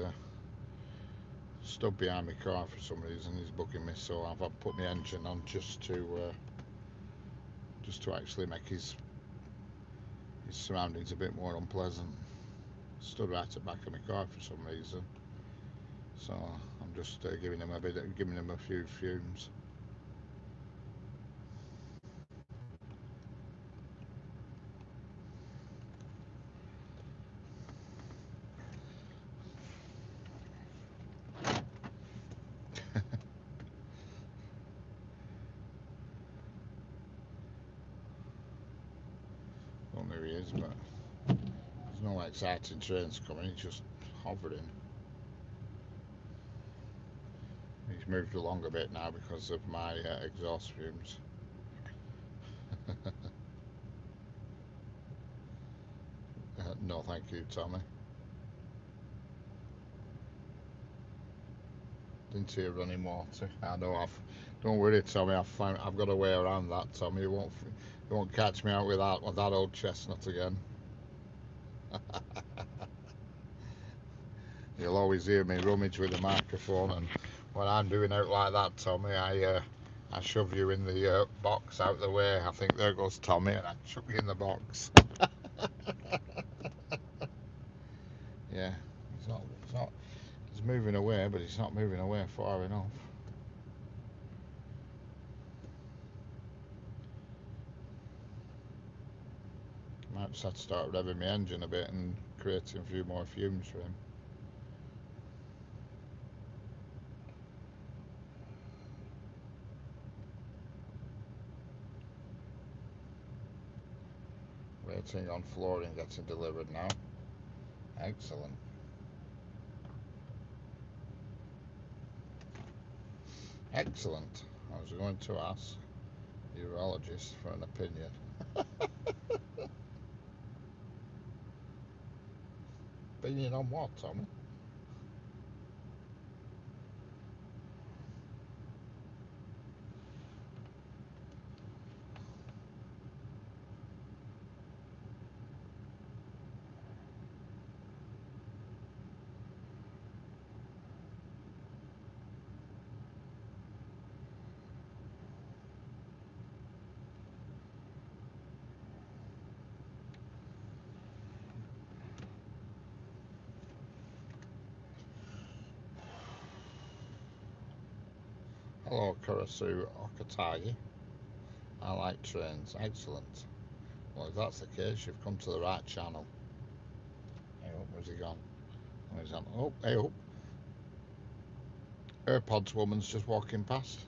stood behind my car for some reason. He's bugging me, so I've put my engine on just to actually make his surroundings a bit more unpleasant. Stood right at the back of my car for some reason, so I'm just giving him a few fumes. Don't know who he is, but there's no exciting trains coming. He's just hovering. He's moved along a bit now because of my exhaust fumes. No, thank you, Tommy. Didn't see a running water. I know. Don't worry, Tommy. I've got a way around that, Tommy. You won't catch me out with that old chestnut again. You'll always hear me rummage with the microphone, and when I'm doing out like that, Tommy, I shove you in the box out the way. I think there goes Tommy, and I chuck you in the box. Yeah, he's moving away, but he's not moving away far enough. Might just have to start revving my engine a bit and creating a few more fumes for him. Waiting on flooring getting delivered now. Excellent. Excellent. I was going to ask the urologist for an opinion. Opinion on what, Tommy? Hello, Karasu Okatagi. I like trains. Excellent. Well, if that's the case, you've come to the right channel. Hey, up, where's he gone? Oh, he's on. Oh, hey, up. AirPods woman's just walking past.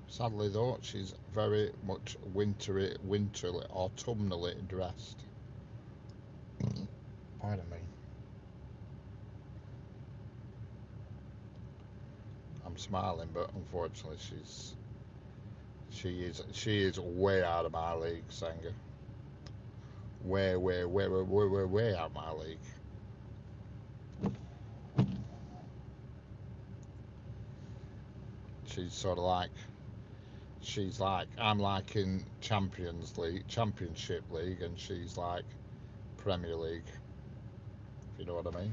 Sadly, though, she's very much winterly, autumnally dressed. Pardon me. I'm smiling, but unfortunately, she is way out of my league, Sanger. Way out of my league. She's sort of like I'm like in Championship League, and she's like Premier League. If you know what I mean.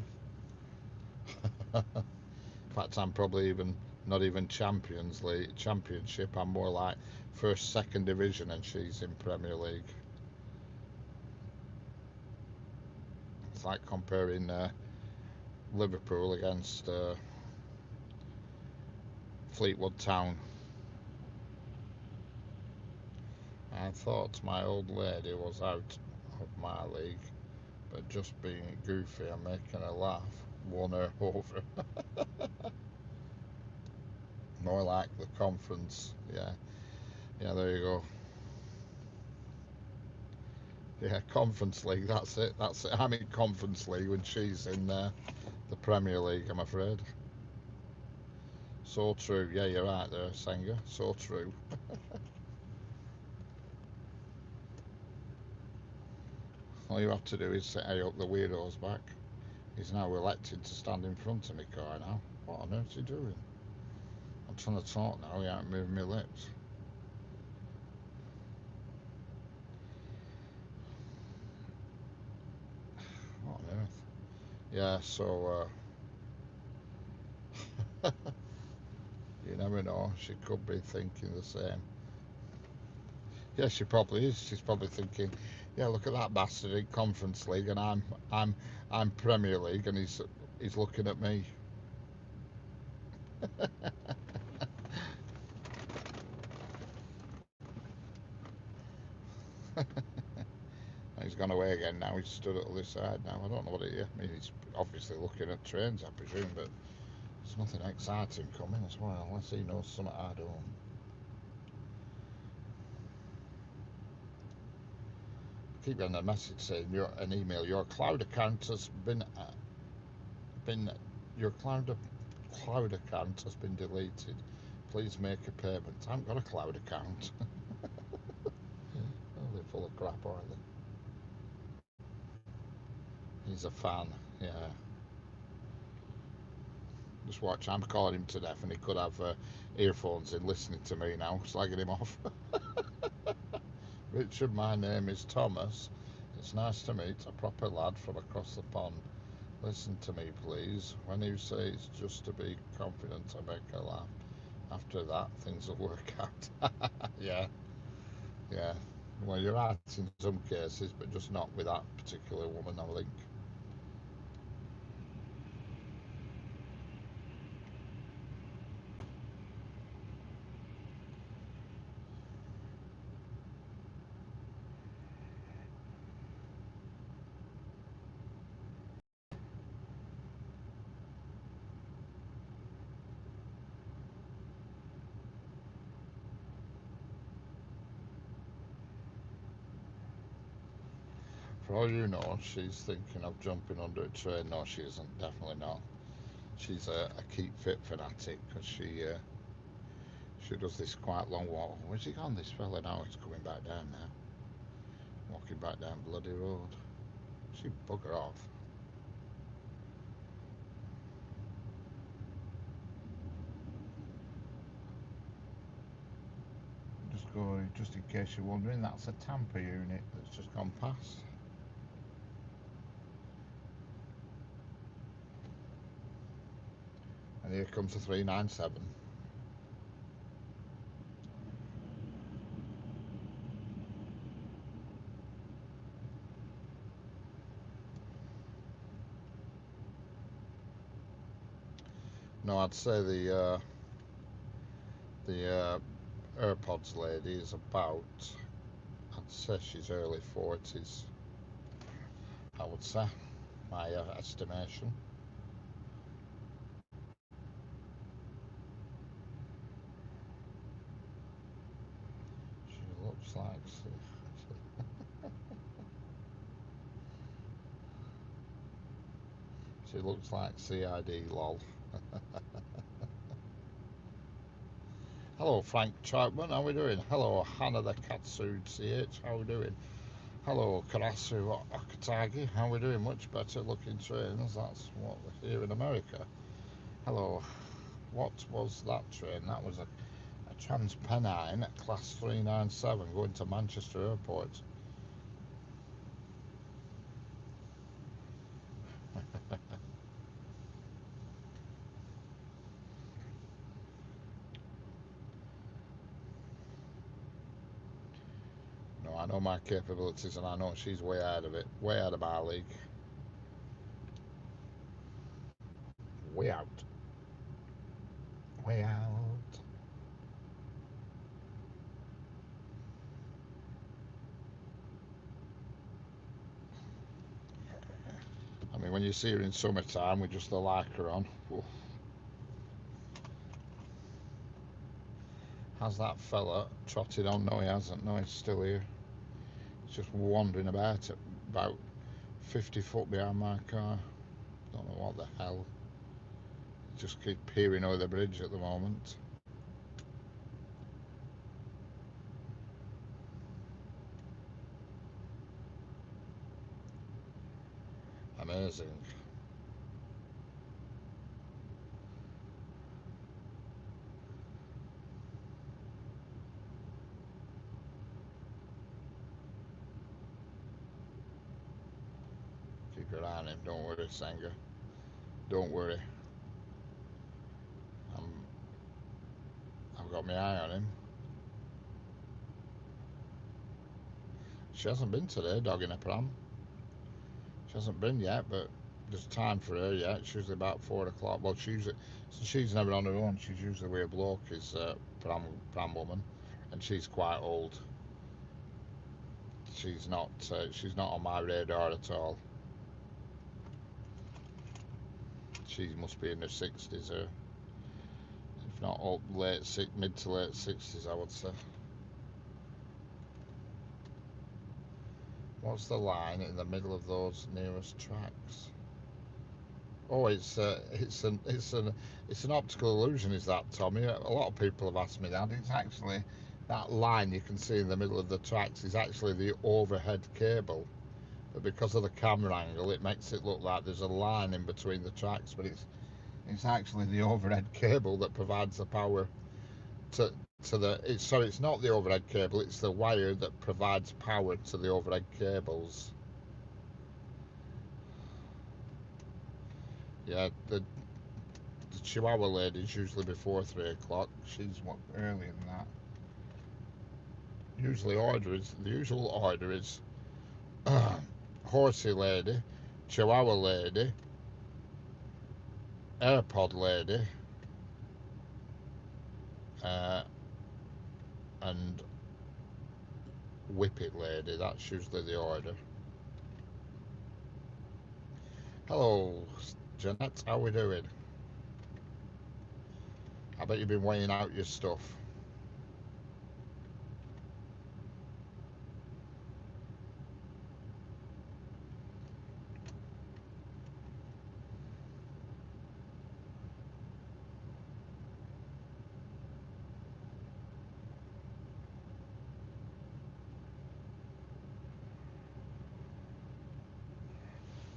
In fact, I'm probably even not even Championship. I'm more like first, second division, and she's in Premier League. It's like comparing Liverpool against Fleetwood Town. I thought my old lady was out of my league, but just being goofy and making her laugh won her over. More like the conference. Yeah, yeah, there you go. Yeah, Conference League, that's it, that's it. I'm in Conference League when she's in the Premier League, I'm afraid. So true. Yeah, you're right there, Senga. So true. All you have to do is say up the weirdo's back. He's now elected to stand in front of me car now. What on earth's he doing? I'm trying to talk now, he ain't moving my lips. What on earth? Yeah, so you never know. She could be thinking the same. Yeah, she probably is. She's probably thinking, yeah, look at that bastard in Conference League, and I'm I'm Premier League, and he's looking at me. He's gone away again now. He's stood at the other side now. I don't know what it is. I mean, he's obviously looking at trains, I presume, but there's nothing exciting coming as well, unless he knows something I don't. Keep getting a message saying an email. Your cloud account has been your cloud account has been deleted. Please make a payment. I haven't got a cloud account. Oh, they're full of crap, aren't they? He's a fan. Yeah. Just watch. I'm calling him to death, and he could have earphones in, listening to me now, slagging him off. Richard, my name is Thomas. It's nice to meet a proper lad from across the pond. Listen to me, please. When you say it's just to be confident, I make a laugh. After that, things will work out. Yeah, yeah. Well, you're right in some cases, but just not with that particular woman, I think. For all you know, she's thinking of jumping under a train. No, she isn't. Definitely not. She's a keep fit fanatic because she does this quite long walk. Where's he gone, this fella? Now he's coming back down now. Walking back down bloody road. She bugger off. Just in case you're wondering, that's a Tampa unit that's just gone past. And here comes the 397. No, I'd say the AirPods lady is about. I'd say she's early 40s. I would say my estimation. She looks like she looks like CID lol. Hello, Frank Troutman. How we doing? Hello, Hannah the Katsu CH. How we doing? Hello, Karasu Akatagi. How we doing? Much better looking trains. That's what we're here in America. Hello. What was that train? That was a Transpennine Class 397 going to Manchester Airport. No, I know my capabilities and I know she's way out of it. Way out of my league. Way out. Way out. when you see her in summertime with just the lycra on. Oof. Has that fella trotted on? No, he hasn't. No, he's still here. He's just wandering about 50 foot behind my car. Don't know what the hell. Just keep peering over the bridge at the moment. Amazing. Keep your eye on him. Don't worry, Sanger. Don't worry. I'm, I've got my eye on him. She hasn't been today, dog in a pram. She hasn't been yet, but there's time for her yet. It's usually about 4 o'clock. Well, she's never on her own. She's usually with a bloke, his pram woman, and she's quite old. She's not on my radar at all. She must be in her 60s, or if not mid to late 60s, I would say. What's the line in the middle of those nearest tracks? Oh, it's an optical illusion, is that, Tommy? A lot of people have asked me that. It's actually that line you can see in the middle of the tracks is actually the overhead cable. But because of the camera angle, it makes it look like there's a line in between the tracks. But it's actually the overhead cable that provides the power to the. It's not the overhead cable. It's the wire that provides power to the overhead cables. Yeah, the Chihuahua lady's usually before 3 o'clock. She's earlier than that. The usual order is horsey lady, Chihuahua lady, AirPod lady, uh, and Whippet lady. That's usually the order. Hello, Jeanette. How we doing? I bet you've been weighing out your stuff.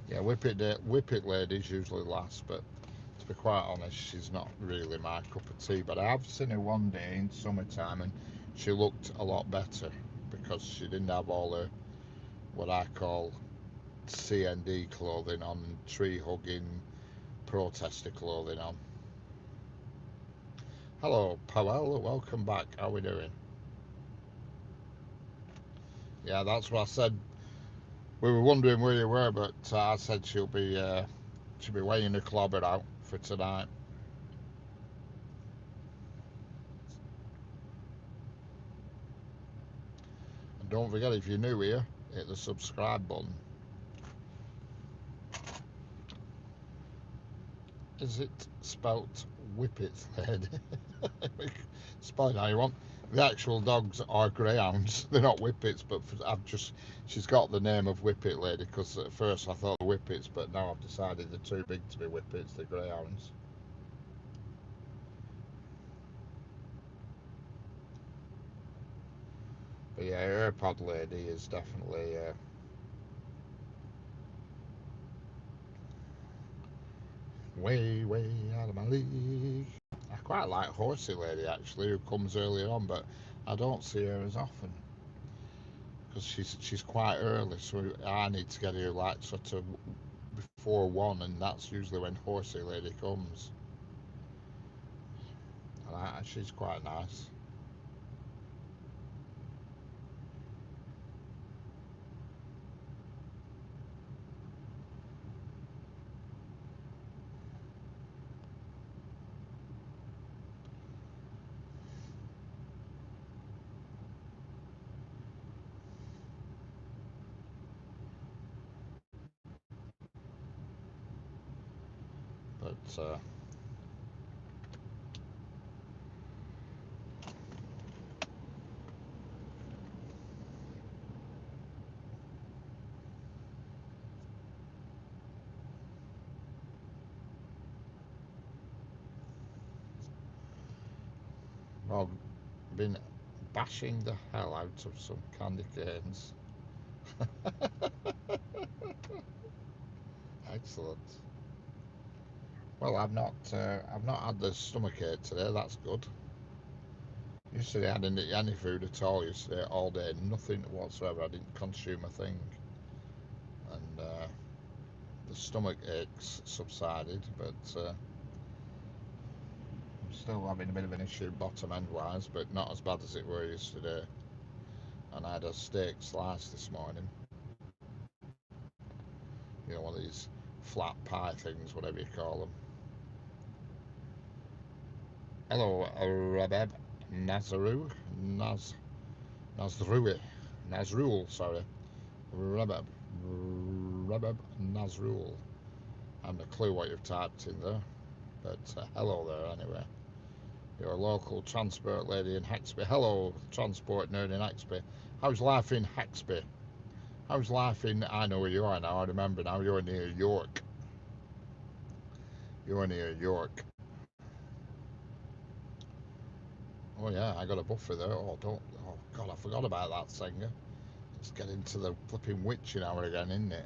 Yeah, Whippet lady's usually last, but to be quite honest, she's not really my cup of tea. But I have seen her one day in summertime, and she looked a lot better because she didn't have all her what I call CND clothing on, tree hugging protester clothing on. Hello, Powell. Welcome back. How we doing? Yeah, that's what I said. We were wondering where you were, but I said she'll be weighing the clobber out for tonight. And don't forget, if you're new here, hit the subscribe button. Is it spelt Whippet lady? Spell it how you want. The actual dogs are greyhounds. They're not whippets, but she's got the name of Whippet lady because at first I thought they were whippets, but now I've decided they're too big to be whippets. They're greyhounds. But yeah, AirPod lady is definitely way out of my league. I quite like Horsey Lady actually, who comes earlier on, but I don't see her as often because she's quite early. So I need to get here like sort of before 1, and that's usually when Horsey Lady comes. And she's quite nice. But well, been bashing the hell out of some candy canes. Excellent. Well, I've not had the stomach ache today. That's good. Yesterday I didn't eat any food at all. Yesterday all day, nothing whatsoever. I didn't consume a thing, and the stomach aches subsided, but I'm still having a bit of an issue bottom end wise, but not as bad as it were yesterday. And I had a steak slice this morning. You know, one of these flat pie things, whatever you call them. Hello, Rebeb Nazaroo, Nazrui, Nazrul, sorry, Rebeb, Rebeb Nazrul. I haven't a clue what you've typed in there, but hello there anyway. You're a local transport lady in Hexby. Hello, transport nerd in Hexby. How's life in Hexby? How's life in? I know where you are now. I remember now. You're near York. You're near York. Oh yeah, I got a buffer there. Oh don't. Oh God, I forgot about that singer. Let's get into the flipping witching hour again, isn't it?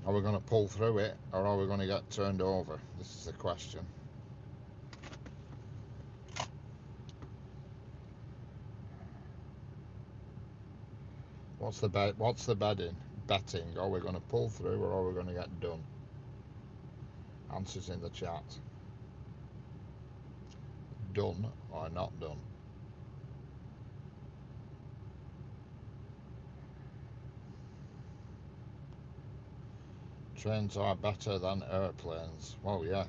Are we going to pull through it, or are we going to get turned over? This is the question. What's the bet? What's the betting? Are we going to pull through, or are we going to get done? Answers in the chat. Done or not done? Trains are better than airplanes. Well, yeah.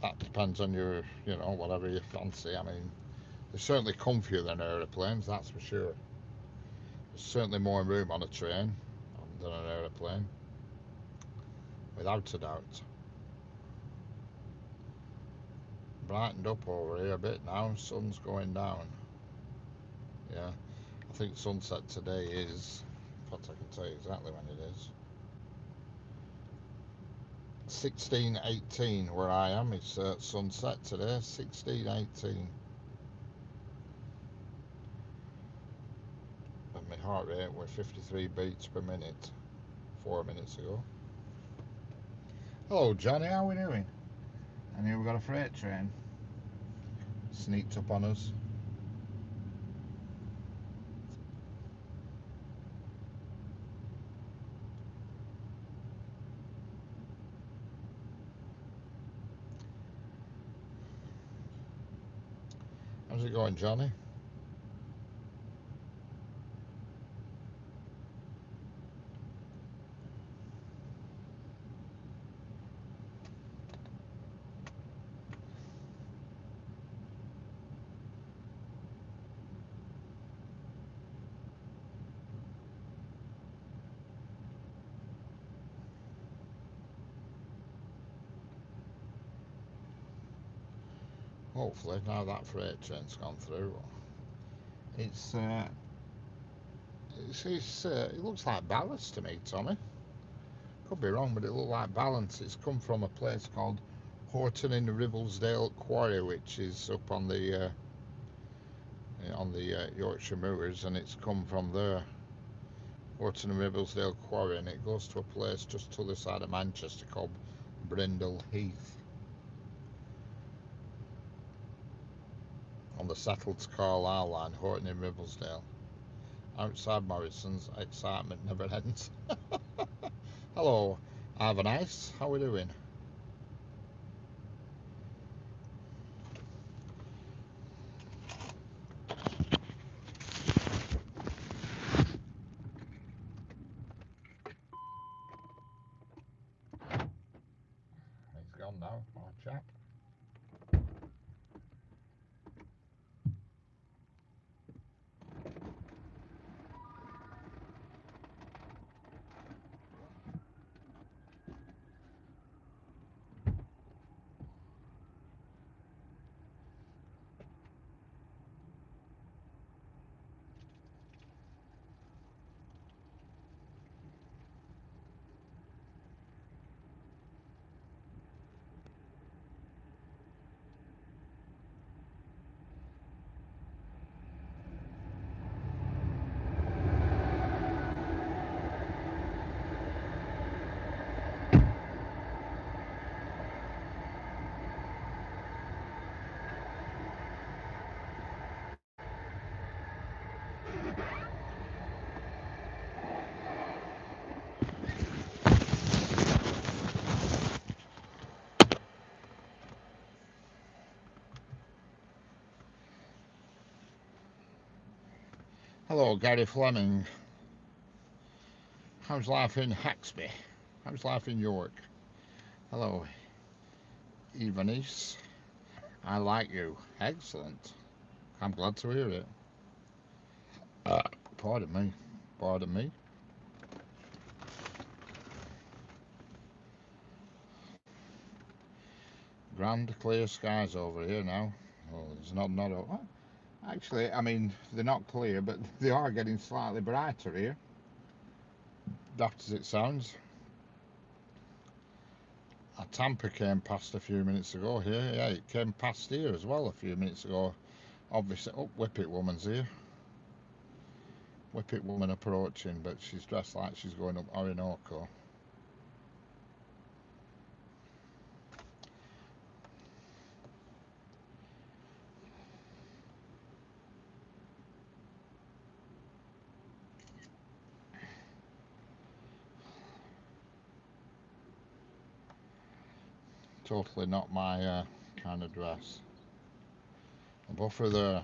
That depends on your, whatever you fancy. I mean, they're certainly comfier than aeroplanes, that's for sure. There's certainly more room on a train than an aeroplane, without a doubt. Brightened up over here a bit now. Sun's going down. Yeah, I think sunset today is. In fact, I can tell you exactly when it is. 16:18 where I am. It's sunset today. 16:18. And my heart rate was 53 beats per minute 4 minutes ago. Hello, Johnny. How are we doing? And here we've got a freight train sneaked up on us. How's it going, Johnny? Hopefully, now that freight train's gone through, it looks like ballast to me, Tommy. Could be wrong, but it looks like balance. It's come from a place called Horton in the Ribblesdale Quarry, which is up on the Yorkshire Moors, and it's come from there, Horton and Ribblesdale Quarry, and it goes to a place just to the other side of Manchester called Brindle Heath, on the settled Carlisle line, Horton in Ribblesdale. Outside Morrison's, excitement never ends. Hello, have a nice. How are we doing? on now, our chap. Hello, Gary Fleming. How's life in Haxby? How's life in York? Hello, Evanice. I like you. Excellent. I'm glad to hear it. Pardon me. Pardon me. Grand clear skies over here now. Oh, there's not. Actually, I mean, they're not clear, but they are getting slightly brighter here. Daft as it sounds. A Tampa came past a few minutes ago here. Yeah, it came past here as well a few minutes ago. Obviously, oh, Whippet Woman's here. Whippet Woman approaching, but she's dressed like she's going up Orinoco. Totally not my kind of dress. A buffer there.